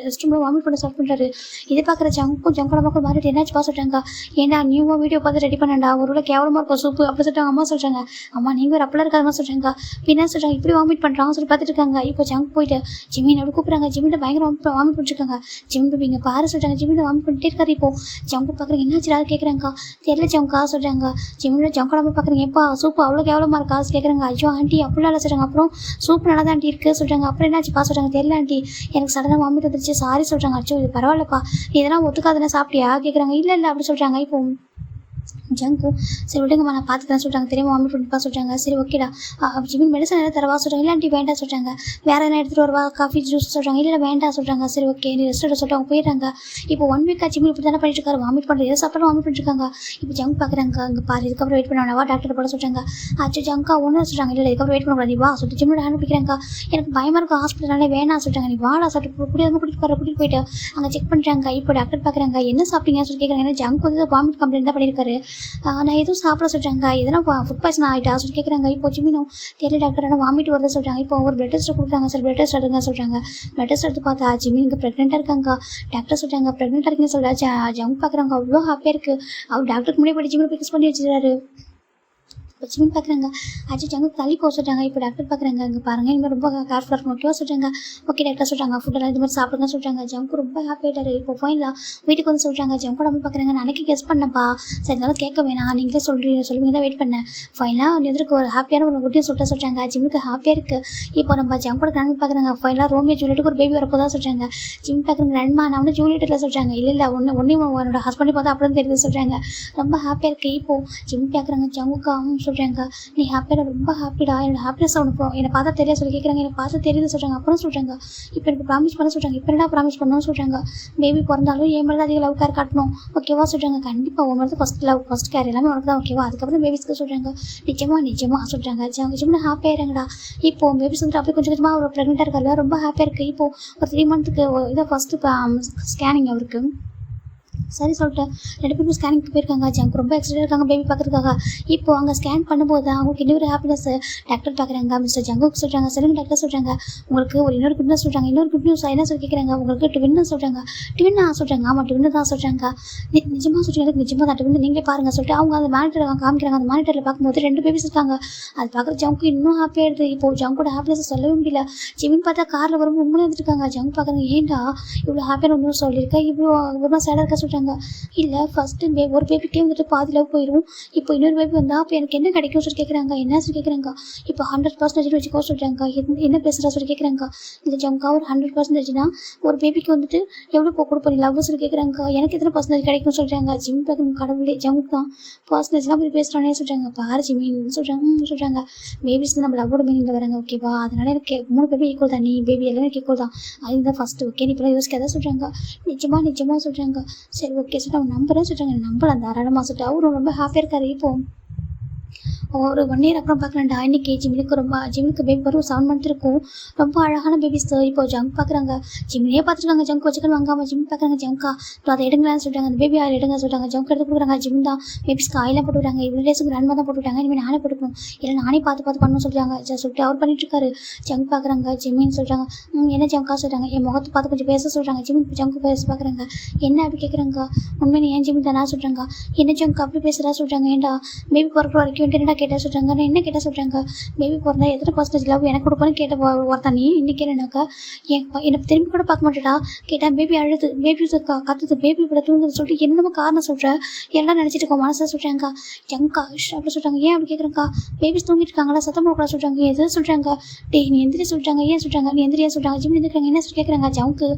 S1: ரெஸ்ட் ரூமில் வாமிட் பண்ண ஸ்டார்ட் பண்ணுறாரு. இதை பார்க்குற ஜங்கோட மக்கள் மாறிட்டு என்னாச்சு பா சொல்கிறாங்க. ஏன்னா நியூவாக வீடியோ பார்த்து ரெடி பண்ணண்டா, ஒரு வேளை கேவலமாக இருக்கும் சூப்பு அப்படி சொல்லிட்டாங்க. அம்மா சொல்கிறாங்க. அம்மா நீங்கள் ஒரு அப்பெல்லாம் இருக்காதுமா சொல்கிறாங்க. பின்னா சொல்கிறாங்க. இப்படி வாமிட் பண்ணுறாங்க சொல்லி பார்த்துட்டு இருக்காங்க. இப்போ ஜங்க் போயிட்டு ஜிமின் அப்படி கூப்பிட்றாங்க. ஜிமின் பயங்கர வாமிட் பண்ணிருக்காங்க. ஜிமின் பேபி இங்கே பாரு சொல்கிறாங்க. ஜிமின் வாமிட் பண்ணிட்டே இருக்காரு. இப்போ ஜங்கு பார்க்குறாங்க. என்னாச்சு யாரும் கேட்குறாங்க. தெரியல ஜங்கா சொல்கிறாங்க. ஜிமின் ஜங்கோட பார்க்குறாங்க. எப்பா சூப்பு அவ்வளோ கேவலமாக இருக்கா கேட்குறாங்க. ஐயோ ஆண்டி அப்படிலாம் இல்லை சொல்கிறாங்க. அப்புறம் சூப் நல்லா தான் ஆண்டி இருக்குது சொல்கிறாங்க. அப்புறம் என்னாச்சு பா சொல்கிறாங்க. தெரியல ஆண்டி எனக்கு சடனாக வாமிட் வந்துருச்சு சாரி சொல்கிறாங்க. அச்சோ இது பரவாயில்லப்பா இதெல்லாம் ஒத்துக்காதுன்னு சாப்பிட்டியா கேட்குறாங்க. இல்லை அப்படி சொல்கிறாங்க. இப்போ ஜங்கும் சரி விடுங்கம்மா நான் பார்த்துக்கிறேன் சொல்லிட்டாங்க. தெரியுமா வாமிட் பண்ணிப்பா சொல்லிட்டாங்க. சரி ஓகேடா ஜிமின் மெடிசன் எதாவது தரவா சொல்கிறாங்க. இல்லாண்டி வேண்டாம் சொல்கிறாங்க. வேறு என்ன எடுத்துகிட்டு வருவா காஃபி ஜூஸ் சொல்கிறாங்க. இல்லை வேண்டாம் சொல்கிறாங்க. சரி ஓகே நீ ரெஸ்ட் எடுத்து சொல்லிட்டு அவங்க போயிடுறாங்க. இப்போ 1 வீக்காக ஜிமின் இப்படி தானே பண்ணிட்டு இருக்காரு. வாமிட் பண்ணுறது எதாவது சாப்பிட்டாலும் வாமிட் பண்ணிட்டுருக்காங்க. இப்போ ஜங்க் பார்க்குறாங்க. அங்கே பாரு இதுக்கப்புறம் வெயிட் பண்ணுவாங்க டாக்டர் போட சொல்கிறாங்க. ஆச்சு ஜங்கா ஒன்று சொல்கிறாங்க. இல்லை இதுக்கப்புறம் வெயிட் பண்ணக்கூடாது நீ வா சொல்லிட்டு ஜிம்மில் ஹேண்ட் பிடிக்கிறாங்க. எனக்கு பயமாக இருக்கும் ஹாஸ்பிட்டலாலே வேணாம் சொல்லிட்டாங்க. நீ வாடா சொல்லிட்டு கூட்டிகிட்டு போயிட்டு அங்கே செக் பண்ணுறாங்க. இப்போ டாக்டர் பார்க்குறாங்க. என்ன சாப்பிட்டீங்கன்னு சொல்லி கேட்குறாங்க. ஏன்னா ஜங்க் வந்து வாமிட் கம்ப்ளைண்ட் தான் பண்ணியிருக்காரு. நான் எதுவும் சாப்பிட சொல்கிறாங்க. எதனா ஃபுட் பாய்சன் ஆகிட்டா சொல்லி கேட்குறாங்க. இப்போ ஜிமினும் தெரியல டாக்டர் ஆனால் வாமிட் வருது சொல்கிறாங்க. இப்போ ஒரு பிளட் டெஸ்ட் கொடுக்குறாங்க. சார் பிளட் டெஸ்ட் எடுங்க சொல்கிறாங்க. பிளட் டெஸ்ட் எடுத்து பார்த்தா ஜிமினுக்கு ப்ரெக்னெண்ட்டாக இருக்காங்க. டாக்டர் சொல்கிறாங்க ப்ரெக்னெண்ட்டாக இருக்குன்னு சொல்லிட்டா ஜங்க் பார்க்குறாங்க. அவ்வளோ ஹாப்பியாக இருக்குது. அவர் டாக்டருக்கு முன்னாடி போய் ஜிமினை பிக்ஸ் பண்ணி வச்சுருக்காரு. இப்போ ஜிமின் பார்க்குறாங்க. ஆச்சு ஜங்கு தள்ளி போக சொல்கிறாங்க. இப்போ டாக்டர் பார்க்குறாங்க. இங்கே பாருங்கள் இனிமேல் ரொம்ப கேர்ஃபுல்லாக இருக்கணும் ஓகேவா சொல்கிறாங்க. ஓகே டாக்டர் சொல்கிறாங்க. ஃபுட்டெல்லாம் இது மாதிரி சாப்பிடுங்க சொல்கிறாங்க. ஜங்கு ரொம்ப ஹாப்பியாகிட்டாரு. இப்போ ஃபைனலாக வீட்டுக்கு வந்து சொல்கிறாங்க. ஜங்கு நம்ம பார்க்குறாங்க. நான் அன்றைக்கி கெஸ் பண்ணப்பா சரி இருந்தாலும் கேட்க வேணாம் நீங்களே சொல்லுவீங்க தான் வெயிட் பண்ணேன். ஃபைனலாக எதிர்க்கு ஒரு ஹாப்பியான ஒரு குட்டியை சொல்கிறாங்க. ஜிம்முக்கு ஹாப்பியாக இருக்குது. இப்போ நம்ம ஜங்கோட கிராண்ட் பார்க்குறாங்க. ஃபைனலாக ரோமியோ ஜூலியட்டுக்கு ஒரு பேபி வரப்போ சொல்கிறாங்க. ஜிம் பார்க்குறாங்க. ரெண்டுமா நான் வந்து ஜூலியட்டில் சொல்கிறாங்க. இல்லை ஒன்றையும் உன்னோட ஹஸ்பண்டை பார்த்தா அப்படின்னு தெரியுது சொல்கிறாங்க. ரொம்ப ஹாப்பியாக இருக்குது. இப்போது ஜிம் பார்க்குறாங்க. ஜங்குக்காகவும் சொல்கிறாங்க. நீ ஹாப்பியாக ரொம்ப ஹாப்பிடா என்னோட ஹாப்பினஸ் அவனுக்கு என்னை பார்த்தா தெரியாது சொல்லி கேட்குறாங்க. என்னை பார்த்து தெரியுது சொல்கிறாங்க. அப்புறம் சொல்கிறாங்க இப்போ எனக்கு ப்ராமிஸ் பண்ண சொல்கிறாங்க. இப்போ என்ன ப்ராமிஸ் பண்ணணும்னு சொல்கிறாங்க. பேபி பிறந்தாலும் என் மேலே அதிக லவ் கேர் காட்டணும் ஓகேவா சொல்கிறாங்க. கண்டிப்பாக உன் மேலே ஃபஸ்ட் கேர் எல்லாமே உனக்கு தான் ஓகேவா. அதுக்கப்புறம் பேபிஸ்க்கு சொல்கிறாங்க. நிஜமாக சொல்கிறாங்க. ஜிம்னு ஹாப்பியாக இருங்கடா. இப்போது பேபிஸ் வந்து அப்படியே கொஞ்சம் கொஞ்சமாக அவர் ப்ரெக்னெண்ட்டாக இருக்காரு. ரொம்ப ஹாப்பியாக இருக்குது. இப்போது ஒரு 3 மந்த்துக்கு இதை ஃபஸ்ட்டு ஸ்கேனிங் அவருக்கு சரி சொல்லிட்டு 2 பேரும் ஸ்கேனிங்க்கு போயிருக்காங்க. ஜங்க் ரொம்ப எக்ஸைட்டாக இருக்காங்க பேபி பார்க்குறதுக்காக. இப்போ அங்கே ஸ்கேன் பண்ணும்போது அவங்களுக்கு இன்னொரு ஹாப்பினஸ் டாக்டர் பார்க்குறாங்க. மிஸ்டர் ஜங்குக்கு சொல்கிறாங்க. சரிங்க டாக்டர் சொல்கிறாங்க. உங்களுக்கு இன்னொரு குட் நியூஸ் சொல்கிறாங்க. இன்னொரு குட் நியூஸ் என்ன சொல்லி கேட்குறாங்க. உங்களுக்கு ட்வின்னு சொல்கிறாங்க. ட்வின்னா சொல்கிறாங்க. ஆமாம் ட்வின்னு தான் சொல்கிறாங்க. நிஜமாக சொல்கிறாங்க. நிஜமாக தான் ட்வின்னு நீங்களே பாருங்கள் சொல்லிட்டு அவங்க அந்த மானிட்டர் காமிக்கிறாங்க. அந்த மானிட்டரில் பார்க்கும்போது 2 பேபிஸ் இருக்காங்க. அது பார்க்குற ஜங்கு இன்னும் ஹாப்பியாகிடுது. இப்போது ஜங்கோட ஹாப்பினஸ் சொல்லவே முடியல. ஜிமின் பார்த்தா காரில் வரும்போது உண்மையிலே வந்துருக்காங்க. ஜங்கு பார்க்குறாங்க. ஏன்டா இவ்வளோ ஹாப்பியான நியூஸ் சொல்லியிருக்கேன் இவ்வளோ ரொம்ப சேடாக இருக்கா சொல்கிறாங்க. இல்லை ஃபஸ்ட்டு ஒரு பேபிக்கே வந்துட்டு பாதி லவ் போயிடும். இப்போ இன்னொரு பேபி வந்தால் அப்போ எனக்கு என்ன கிடைக்கும் சொல்லி கேட்குறாங்க. என்ன சொல்லி கேட்குறாங்க. இப்போ 100% வச்சுக்கோ சொல்கிறாங்க. என்ன பேசுகிறா சொல்லி கேட்குறாங்க. இந்த ஜங்கா ஒரு 100%னா ஒரு பேபிக்கு வந்துட்டு எவ்வளோ கொடுப்போம் நீ லவ் சொல்லி கேட்குறாங்க. எனக்கு எத்தனை பர்சன்டேஜ் கிடைக்கும் சொல்கிறாங்க. ஜிம் பார்க்கணும் கடவுளே ஜங்கு தான் பர்சன்டேஜ்லாம் போய் பேசுகிறானே சொல்கிறாங்க. பாரு ஜிமின்னு சொல்கிறாங்க. பேபிஸ் தான் நம்ம லவ்வோட மீனிங்கில் வராங்க ஓகேவா. அதனால் எனக்கு 3 பேபி ஈக்குவல் தான். நீ பேபி எல்லாமே எனக்கு ஈக்குவல் தான். அதுதான் ஃபஸ்ட்டு ஓகே. நீ இப்போலாம் யோசிக்காத சொல்கிறாங்க. நிஜமாக சொல்கிறாங்க. சரி ஓகே சொல்லிட்டு அவங்க நம்புறேன்னு சொல்கிறாங்க. நம்பலாம் தாராளமாக சொல்லிட்டு அவரும் ரொம்ப ஹாப்பியாக இருக்காரு. இப்போது ஒரு 1 இயர் அப்புறம் பார்க்குறேன்டா. இன்றைக்கி ஜிமினுக்கு பேபி வரும் 7 மந்த் இருக்கும். ரொம்ப அழகான பேபிஸ். இப்போ ஜங்க் பார்க்குறாங்க. ஜிமினே பார்த்துருக்காங்க. ஜங்க் வச்சுக்கணும் வாங்காமல் ஜிம் பார்க்குறாங்க. ஜங்கா அதை எடுங்களான்னு சொல்லிட்டாங்க. அந்த பேபி ஆயில் எடுங்க சொல்லிட்டாங்க. ஜங்க் எடுத்து கொடுக்குறாங்க. ஜிம் தான் பேபிஸ்க்கு ஆயிலாம் போட்டு விட்டாங்க. இவ்வளோ டேஸுக்கு ரன்மா தான் போட்டு விட்டாங்க. இனிமேல் நானே போட்டுக்கணும். இல்லை நானே பார்த்து பண்ணணும்னு சொல்லிட்டாங்க. சொல்லிட்டு அவர் பண்ணிட்டுருக்காரு. ஜங்க் பார்க்குறாங்க. ஜிமின்னு சொல்கிறாங்க. என்ன ஜங்கா சொல்கிறாங்க. என் முகத்தை பார்த்து கொஞ்சம் பேச சொல்கிறாங்க. ஜங்கு பேச பார்க்குறாங்க. என்ன அப்படி கேட்குறாங்க. உண்மையை ஏன் ஜிமின் தானா சொல்கிறாங்க. என்ன ஜங்க் அப்படி பேசுகிறா சொல்கிறாங்க. ஏன்டா பேபி பிறக்கிற வரைக்கும் என்னடா கேட்டால் சொல்கிறாங்க. நான் என்ன கேட்டால் சொல்கிறாங்க. பேபி பிறந்தா எத்தனை பர்சன்டேஜ் லவ் எனக்கு கொடுப்பேன்னு கேட்ட ஒருத்தா நீ இன்னைக்கு என்னக்கா என்னை திரும்பி கூட பார்க்க மாட்டேடா. கேட்டால் பேபி அழுது பேபி கத்துது பேபி இப்படி தூங்குது சொல்லிட்டு என்னமோ காரணம் சொல்கிறேன். எல்லாம் நினச்சிட்டு இருக்கோம் மனசை சொல்கிறாங்க. ஜங்கா அப்படி சொல்கிறாங்க. ஏன் அப்படி கேட்குறாங்க. பேபிஸ் தூங்கிட்டு இருக்காங்களா சத்தம் போடக்கூடாது சொல்கிறாங்க. எது சொல்கிறாங்க. நீ எந்திரி சொல்கிறாங்க. ஏன் சொல்கிறாங்க. நீ எந்திரியா சொல்கிறாங்க. ஜிம் எந்திரிக்கிறாங்க. என்ன சொல்லி கேட்குறாங்க. ஜங்கு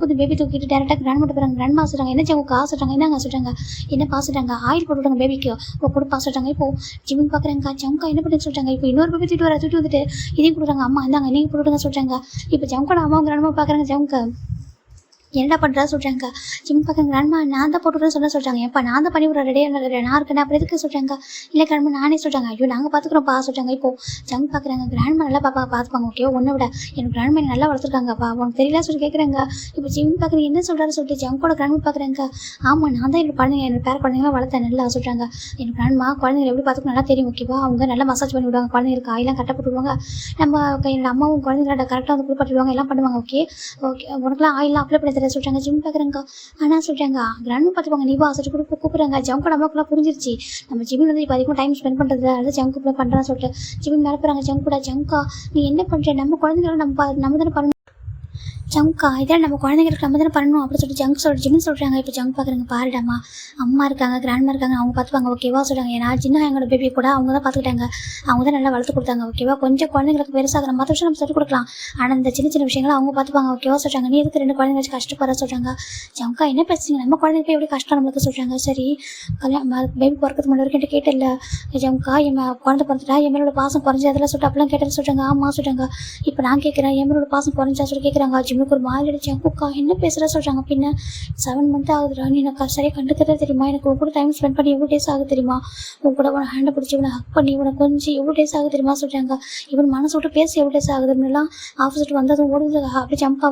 S1: வந்து பேபி தூக்கிட்டு டேரெக்டாக கிராண்ட் மட்டும் போகிறாங்க. கிராண்ட் சொல்கிறாங்க. என்ன ஜங்கு காசு சொல்கிறாங்க. என்னங்க சொல்கிறாங்க. என்ன பாஸ் சொல்கிறாங்க. ஆயில் போட்டு விடுறாங்க பேபிக்கு கொடுப்பா சொல்கிறாங்க. இப்போது ஜிமின் பார்க்குறாங்க. ஜங்கா என்ன பண்ணி சொல்கிறாங்க. இப்போ இன்னொரு பேபி தூக்கிட்டு வந்துட்டு இதையும் கொடுக்குறாங்க. அம்மா இந்தாங்க நீங்கள் போட்டுவிடுங்க சொல்கிறாங்க. இப்போ ஜங்கோட அம்மா கிராண்டமா பார்க்குறாங்க. ஜங்கு என்னடா பண்ணுறா சொல்கிறாங்க. ஜிம் பார்க்குறாங்க. கிராண்ட்மா நான் தான் போட்டுவிட்றேன்னு சொல்கிறாங்க. எப்போ நான் தான் பண்ணி விட்றேன் ரெடியாக நான் இருக்கேன் அப்புறம் எதுக்கு சொல்கிறாங்க. இல்லை கிராண்ட்மா நானே சொல்கிறாங்க. ஐயோ நாங்கள் பார்த்துக்குறோம்ப்பா சொல்கிறாங்க. இப்போது ஜங்க் பார்க்குறாங்க. கிராண்ட்மா நல்லா பார்த்துப்பாங்க ஓகேவா. ஒன்றை விட எனக்கு கிராண்ட்மா நல்லா வளர்த்துருக்காங்கப்பா உனக்கு தெரியல சொல்லி கேட்குறாங்க. இப்போ ஜிம் பார்க்குறீங்க என்ன சொல்கிறாரு சொல்லிட்டு ஜங்கோட கிராண்ட்மா பார்க்குறாங்க. ஆமாம் நான் தான் என்னோட குழந்தைங்க என்னோட பேர குழந்தைங்களாம் வளர்த்தேன் நல்லா சொல்கிறாங்க. எனக்கு கிராண்ட்மா குழந்தைங்க எப்படி பார்த்துக்கணும் நல்லா தெரியும் ஓகேவா. அவங்க நல்லா மசாஜ் பண்ணி விடுவாங்க. குழந்தைங்களுக்கு ஆயிலாம் கட்டப்பட்டு விடுவாங்க. நம்ம என்னோட அம்மாவும் குழந்தைங்களோட கரெக்டாக வந்து குளிப்பாட்டிடுவாங்க எல்லாம் பண்ணுவாங்க. ஓகே உனக்குலாம் ஆயிலாம் அப்ளை பண்ணி தர சொல்கிறாங்க. ஜிம் பார்க்குறாங்க. ஆனால் சொல்கிறாங்க கிராண்ட்மா பார்த்துப்பாங்க. நீ வா சொல்லிட்டு கூப்பிட்றாங்க. ஜங்கோட அம்மாவுக்குலாம் புரிஞ்சிருச்சு நம்ம ஜிமின் வந்து இப்போ அதிகமாக டைம் ஸ்பெண்ட் பண்ணுறது அதாவது ஜங்க் இப்படி பண்ணுறான்னு சொல்லிட்டு ஜிமின் மேலே போகிறாங்க. ஜங்கோட ஜங்கா நீ என்ன பண்ணுற நம்ம குழந்தைங்கள நம்ம தானே பண்ணணும் ஜங்க்கா இதான் நம்ம குழந்தைங்களுக்கு நம்ம தானே பண்ணணும் அப்படின்னு சொல்லிட்டு ஜிம்னு சொல்கிறாங்க. இப்போ ஜங்க் பார்க்குறங்க பாருடாமா, அம்மா இருக்காங்க, கிராண்ட்மா இருக்காங்க, அவங்க பார்த்துப்பாங்க ஓகேவா சொல்கிறாங்க. ஏன்னா சின்ன எங்களோட பேபி கூட அவங்க தான் பார்த்துக்கிட்டாங்க, அவங்க தான் நல்லா வளர்த்து கொடுத்தாங்க ஓகேவா. கொஞ்சம் குழந்தைங்களுக்கு பெருசாக மற்ற விஷயம் நம்ம சொல்லிக் கொடுக்கலாம், ஆனால் இந்த சின்ன சின்ன விஷயங்களை அவங்க பார்த்துப்பாங்க ஓகேவா சொல்கிறாங்க. நீ எதுக்கு 2 குழந்தைங்க வச்சு கஷ்டப்படுற சொல்கிறாங்க. ஜங்க்கா என்ன பேசுறீங்க, நம்ம குழந்தைங்க போய் எப்படி கஷ்டம் நம்மளுக்கு சொல்கிறாங்க. சரி கல்யாணம் பேபி பிறக்கிறதுக்கு முன்னாடி வரைக்கும் கேட்டல ஜங்க்கா, என் குழந்தை பிறந்துட்டா என் மேலோட பாசம் குறைஞ்சி அதெல்லாம் சொல்லிட்டு அப்படிலாம் கேட்டது சொல்கிறாங்க. ஆமாம் சொல்கிறாங்க. இப்போ நான் கேட்குறேன் என் மேலோட பாசம் குறைஞ்சா சொல்லி கேட்குறாங்க. ஜிம்முக்கு ஒரு மாதிரி அடிச்சேன். அக்கா என்ன பேசுகிற சொல்கிறாங்க. பின்ன 7 மந்த் ஆகுதுடா, நீ எனக்கு சரியாக கண்டுக்கிறதே தெரியுமா, எனக்கு உன் கூட டைம் ஸ்பெண்ட் பண்ணி எவ்வளோ டேஸ் ஆகுது தெரியுமா, உன் கூட உன ஹேண்டை பிடிச்சி இவனை ஹக் பண்ணி இவனை கொஞ்சம் எவ்வளோ டேஸ் ஆகுது தெரியுமா சொல்கிறாங்க. இவன் மனசு விட்டு பேசி எவ்வளோ டேஸ் ஆகுது அப்படின்லாம் ஆஃபீஸ்ட்டு வந்ததும் ஓடுது அப்படி ஜம்கா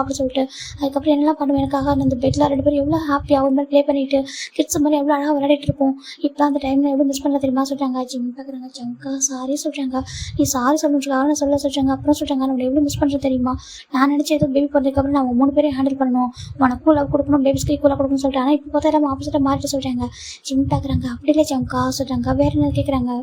S1: அப்படி சொல்லிட்டு அதுக்கப்புறம் என்னெல்லாம் பண்ணுவேன் எனக்காக அந்த பெட்டில் 2 பேரும் எவ்வளோ ஹாப்பியாக ஒரு மாதிரி ப்ளே பண்ணிட்டு கிட்ஸ் மாதிரி எவ்வளோ அழகாக விளையாடிட்டு இருப்போம். இப்போ அந்த டைமில் எவ்வளோ மிஸ் பண்ணல தெரியுமா சொல்கிறாங்க. ஜிம் பார்க்குறாங்க. ஜம்கா சாரி சொல்கிறாங்க. நீ சாரி சொல்லணுக்காக சொல்ல சொல்கிறாங்க. அப்புறம் சொல்கிறாங்க நம்மளை எவ்வளோ மிஸ் பண்ணுறது தெரியுமா, நான் நினச்ச ஏதோ பேபி பிறந்ததுக்கப்புறம் நான் 3 பேரையும் ஹேண்டில் பண்ணணும், உனக்கும் லவ் கொடுக்கணும், பேபிஸ்க்கு ஈக்குவலாக கொடுக்கணும்னு சொல்லிட்டு. ஆனால் இப்போ பார்த்தா நம்ம ஆப்போசிட்டாக மாறிட்டு சொல்கிறாங்க. ஜிம் பார்க்குறாங்க. அப்படி இல்லை ஜம்கா சொல்கிறாங்க. வேறு என்ன கேட்குறாங்க.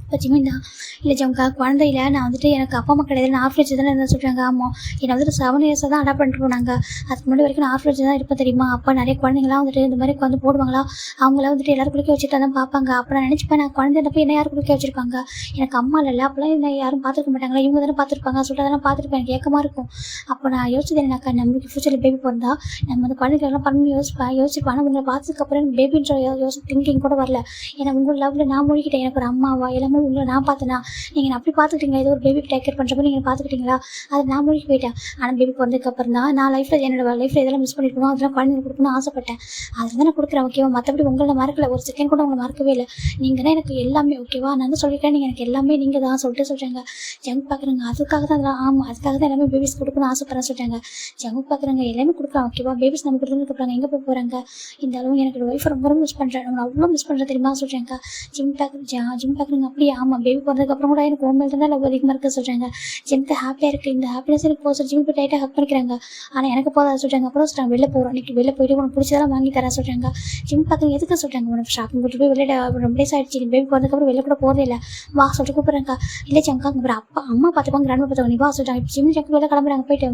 S1: இப்போ ஜிமின் தான் இல்லை ஜம்கா குழந்தையில நான் வந்துட்டு எனக்கு அப்பா அம்மா கிடையாது, நான் ஆஃப்ரேஜ் தானே இருந்தால் சொல்கிறாங்க. ஆமாம் என்னை வந்துட்டு 7 இயர்ஸாக தான் அடாப்ட் பண்ணிட்டு போனாங்க, அதுக்கு முன்னாடி வரைக்கும் நான் ஆஃப்ரேஜ் தான் இருப்பேன் தெரியுமா. அப்போ நிறைய குழந்தைங்களாம் வந்துட்டு இந்த மாதிரி வந்து போடுவாங்களா, அவங்கள வந்துட்டு எல்லோரும் குளிக்க வச்சுட்டு தான் பார்ப்பாங்க. அப்புறம் நான் நினச்சிப்பேன் நான் குழந்தைப்போ என்ன யாரும் குளிக்க வச்சுருப்பாங்க, எனக்கு அம்மா இல்லை அப்போலாம் என்ன யாரும் பார்த்துருக்க மாட்டாங்களா, இவங்க தானே பார்த்துருப்பாங்க சொல்லிட்டு அதெல்லாம் பார்த்துருப்பேன். எனக்கு ஏக்கமாக இருக்கும். அப்போ நான் யோசிச்சது எனக்கு நம்மளுக்கு ஃபியூச்சரில் பேபி பிறந்தா நம்ம அந்த குழந்தைகளெல்லாம் பண்ணி யோசிப்பேன். ஆனால் உங்களை பார்த்ததுக்கப்புறம் எனக்கு பேபின்ற திங்கிங் கூட வரல. ஏன்னா உங்கள் லவ்வில் நான் மூழ்கிட்டேன். எனக்கு ஒரு அம்மாவா எல்லாமே உங்களை நான் பார்த்தேன்னா நீங்கள் அப்படி பார்த்துக்கிட்டீங்களா, ஏதோ ஒரு பேபிக்கு டேக் கேர் பண்ணுறப்ப நீங்கள் பார்த்துக்கிட்டீங்களா, அதை நான் மூழ்கி போயிட்டேன். ஆனால் பேபி பிறந்ததுக்கப்புறம் தான் நான் லைஃப்பில் என்னோட லைஃப்பில் எதெல்லாம் மிஸ் பண்ணிருக்கணும் அதெல்லாம் குழந்தைங்களுக்கு கொடுக்கணும்னு ஆசைப்பட்டேன். அதில் தான் நான் கொடுக்குறேன் ஓகேவா. மற்றபடி உங்களை மறக்கல, ஒரு செகண்ட் கூட உங்களை மறக்கவே இல்லை. நீங்கள் தான் எனக்கு எல்லாமே ஓகேவா. நான் வந்து சொல்லியிருக்கேன் நீங்கள் எனக்கு எல்லாமே நீங்கள் தான் சொல்லிட்டு சொல்கிறாங்க. ஜங்க் பார்க்குறாங்க. அதுக்காக தான் அதெல்லாம் ஆமாம் அதுக்காக தான் எல்லாமே பேபிஸ் கொடுக்கணும்னு ஆசைப்பட்றேன் சொல்கிறாங்க. ஜங்க் பார்க்குறாங்க. எல்லாமே கொடுக்குறான் ஓகேவா. பேபிஸ் நம்ம கொடுத்துன்னு கொடுக்குறாங்க. எங்கே போய் போகிறாங்க, இந்த அளவு எனக்கு ஒய்ஃப் ரொம்ப மிஸ் பண்ணுறேன், நம்ம அவ்வளோ மிஸ் பண்ணுறேன் தெரியுமா சொல்கிறாங்க. ஜிம் பார்க்குறாங்க. அப்படியே ஆமாம் பேபி பிறந்ததுக்கப்புறம் கூட எனக்கு உண்மையில தான் லவ் அதிகமாக இருக்க சொல்கிறாங்க. ஜிம்க்கு ஹாப்பியாக இருக்குது, இந்த ஹாப்பினஸ் எனக்கு போக சொல்லி ஜிம் போய் டைட்டாக ஹக் பண்ணிக்கிறாங்க. ஆனால் எனக்கு போதாது சொல்கிறாங்க. அப்புறம் சொல்கிறாங்க வெளில போகிறோம், இன்றைக்கி வெளில போயிட்டு உனக்கு பிடிச்சதெல்லாம் வாங்கி தரேன் சொல்கிறாங்க. ஜிம் பார்க்குறேன். எதுக்கு சொல்கிறாங்க, உனக்கு ஷாப்பிங் கூட்டு போய் வெளில ரொம்ப டேஸ் ஆகிடுச்சு, பேபி பிறந்ததுக்கப்புறம் வெளில கூட போதே இல்லை, வா சொல்லிட்டு கூப்பிட்றாங்க. இல்லை ஜம்கா அப்புறம் அம்மா பார்த்துப்பாங்க, கிராண்ட்மா பார்த்துப்பாங்க, நீ வா சொல்கிறாங்க. இப்போ ஜிம் ஜங்க் வெளில கிளம்புறாங்க. போயிட்டு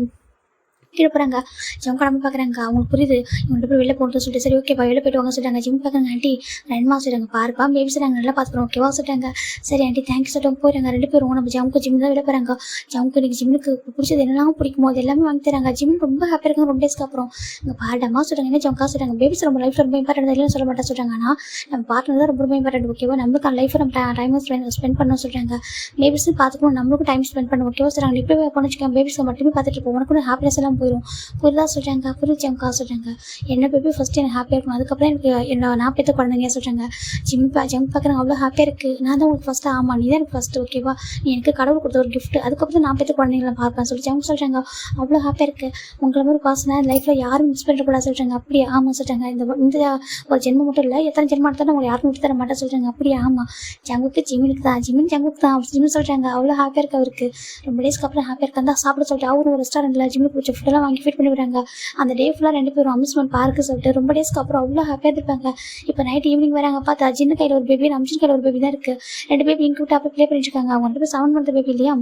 S1: கீழே போகிறாங்க. ஜிம் கிளம்ப பார்க்குறாங்க. அவங்களுக்கு புரியுது இவங்க போய் வெளில போகணும்னு சொல்லிட்டு சரி ஓகேப்பா வெளில போய்ட்டு வாங்க சொல்கிறாங்க. ஜிம் பார்க்குறாங்க. ஆண்டி 2 மாதம் சொல்கிறாங்க. பாருப்பா பேபி சொல்கிறாங்க நல்லா பார்த்துக்குறோம் ஓகேவா சொல்கிறாங்க. சரி ஆண்டி தேங்க்ஸ் சொல்லிட்டு போயிடுறாங்க. 2 பேரும் நம்ம ஜிம் தான் வெளில போகிறாங்க. ஜம்க்கு இன்றைக்கி ஜிம்முக்கு பிடிச்சது என்னெல்லாம் பிடிக்குமோ அது எல்லாமே வாங்கி தராங்க. ஜிம் ரொம்ப ஹாப்பியாக இருக்காங்க ரொம்ப டேஸ்க்கு அப்புறம். இங்கே பாடமா சொல்கிறாங்க. என்ன ஜம்கா சொல்கிறாங்க. பேபிஸ் நம்ம லைஃப்பில் ரொம்ப இம்பார்ட்டன்ட் இல்லைன்னு சொல்ல மாட்டேன் சொல்கிறாங்க. ஆனால் நம்ம பார்ட்னர் தான் ரொம்ப இம்பார்ட்டன்ட் ஓகேவா. நம்மளுக்கு லைஃப்பில் நம்ம டைம் ஸ்பெண்ட் பண்ணணும் சொல்கிறாங்க. பேபிஸும் பார்த்துக்கணும், நம்மளுக்கும் டைம் ஸ்பெண்ட் பண்ணணும் ஓகேவா சொல்கிறாங்க. இப்போ போன வச்சுக்கோங்க பேபிஸை மட்டுமே பார்த்துட்டு இருப்போம், உனக்கு ஹாப்பினஸ் எல்லாம் போயிடும் புரியுதா சொல்கிறாங்க. புரிஞ்சம்க்கா சொல்கிறாங்க. என்ன பேபி ஃபஸ்ட்டு எனக்கு ஹாப்பியாக இருக்கும், அதுக்கப்புறம் எனக்கு நான் பெற்ற குழந்தைங்க சொல்கிறாங்க. ஜிம் பார்க்குறாங்க. அவ்வளோ ஹாப்பியாக இருக்குது, நான் தான் உங்களுக்கு ஃபஸ்ட்டு. ஆமாம் நீ தான் எனக்கு ஃபஸ்ட்டு ஓகேவா, நீ எனக்கு கடவுள் கொடுத்த ஒரு கிஃப்ட், அதுக்கப்புறம் நான் பெற்ற குழந்தைங்களை பார்ப்பேன் சொல்லி ஜம்க் சொல்கிறாங்க. அவ்வளோ ஹாப்பியாக இருக்குது, உங்களை மாதிரி பர்சனாக லைஃப்பில் யாரும் மிஸ் பண்ணக்கூடாது சொல்கிறாங்க. அப்படியே ஆமாம் சொல்கிறாங்க. இந்த ஒரு ஜென்மம் மட்டும் இல்லை, எத்தனை ஜென்மம் எடுத்தாலும் உங்களை யாரும் விட்டு தர மாட்டேன் சொல்கிறாங்க. அப்படியே ஆமாம் ஜங்குக்கு ஜிமினுக்கு தான் ஜங்குக்கு தான் ஜிம்னு சொல்கிறாங்க. அவ்வளோ ஹாப்பியாக இருக்கு அவருக்கு, ரொம்ப டேஸ்க்கு அப்புறம் ஹாப்பியாக இருக்கா சாப்பிட சொல்லிட்டு அவரும் ஒரு ரெஸ்டாரண்ட்டில் ஜிம்முக்கு பிடிச்ச ஃபுட்டெல்லாம் வாங்கி ஃபீட் பண்ணி விடுறாங்க. அந்த டே ஃபுல்லாக 2 பேரும் அம்யூஸ்மெண்ட் பார்க்கு சொல்லிட்டு ரொம்ப டேஸ்க்கு அப்புறம் அவ்வளோ ஹாப்பியாக இருப்பாங்க. இப்போ நைட் ஈவினிங் வராங்க பார்த்தா ஜின்னு கையில் ஒரு பேபி, அம்ஷன் கையில் ஒரு பேபி தான் இருக்குது. 2 பேபி இங்கே விட்டு அப்போ ப்ளே பண்ணிட்டு இருக்காங்க. அவங்க 2 பேர் 7 மந்த் பேபி இல்லையா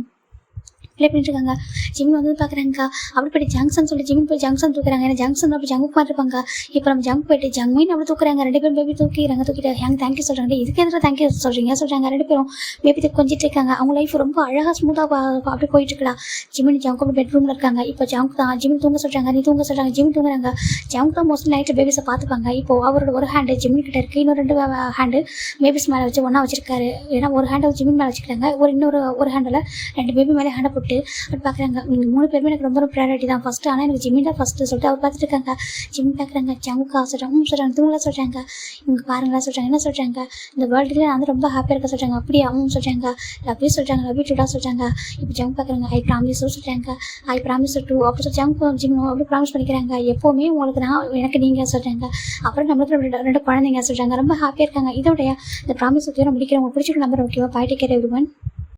S1: ப்ளே பண்ணிட்டு இருக்காங்க. ஜிம் வந்து பார்க்குறாங்க. அப்படி போய்ட்டு ஜங்ஷன் சொல்லி ஜிம் போய் ஜங்ஷன் தூக்குறாங்க. ஏன்னா ஜங்ஷன் அப்போ ஜங்கு பார்த்துருப்பாங்க. இப்போ நம்ம ஜங்க் போயிட்டு ஜங்மையும் அப்படி தூக்குறாங்க. 2 பேரும் பேபி தூக்கிட்டு ஹேங் தேங்க்யூ சொல்கிறாங்க. இதுக்கு எதிராக தேங்க்யூ சொல்கிறீங்க சொல்கிறாங்க. 2 பேரும் பேபி கொஞ்சிட்டு இருக்காங்க. அவங்க லைஃப் ரொம்ப அழகாக ஸ்மூத்தாக அப்படி போயிட்டு இருக்கா. ஜிமின் ஜங்க் அப்படி பெட்ரூமில் இருக்காங்க. இப்போ ஜங்க் தான் ஜிமின் தூங்க சொல்கிறாங்க. நீ தூங்க சொல்கிறாங்க. ஜிமின் தூங்குறாங்க. ஜங்க் தான் மோஸ்ட்லி நைட்டு பேபிஸை பார்த்துப்பாங்க. இப்போ அவரோட ஒரு ஹேண்டு ஜிமின் கிட்ட இருக்குது, இன்னொரு 2 ஹேண்டு பேபிஸ் மேலே வச்சு ஒன்றா வச்சிருக்காரு. ஏன்னா ஒரு ஹேண்டை ஜிமின் மேலே வச்சுக்கிறாங்க, இன்னொரு ஹேண்டில் 2 பேபி மேலே ஹேண்டை போட்டு அப்படி பார்க்குறாங்க. நீங்கள் 3 பேருமே எனக்கு ரொம்ப ப்ரையாரிட்டி தான் ஃபஸ்ட்டு, ஆனால் எனக்கு ஜிமின் தான் ஃபஸ்ட்டு சொல்லிட்டு அவர் பார்த்துட்டு இருக்காங்க. ஜிமின் பார்க்குறாங்க. ஜங்குக்கா சொல்கிறாங்க. சொல்கிறாங்க தூங்கலாம் சொல்கிறாங்க. இங்கே பாருங்களா சொல்கிறாங்க. என்ன சொல்கிறாங்க, இந்த வேர்ல்டுலேயே நான் வந்து ரொம்ப ஹாப்பியாக இருக்க சொல்கிறாங்க. அப்படியே அவங்க சொல்கிறாங்க. லவ் யூ சொல்கிறாங்க. லவ் யூ டூடா சொல்கிறாங்க. இப்போ ஜங்க் பார்க்குறாங்க. ஐ ப்ராமிஸ் சொல்கிறாங்க. ஐ ப்ராமிஸ் டூ அப்படி சொல்லி ஜங்க் ஜிம் அப்படி ப்ராமிஸ் பண்ணிக்கிறாங்க. எப்போவுமே உங்களுக்கு எனக்கு நீங்கள் சொல்கிறாங்க. அப்புறம் நம்மளுக்கு 2 குழந்தைங்க சொல்கிறாங்க. ரொம்ப ஹாப்பியாக இருக்காங்க. இதோடைய இந்த ப்ராமிஸ் முடிக்கிறவங்க பிடிச்சிட்டு நம்பர் ஓகேவா. Bye take care everyone.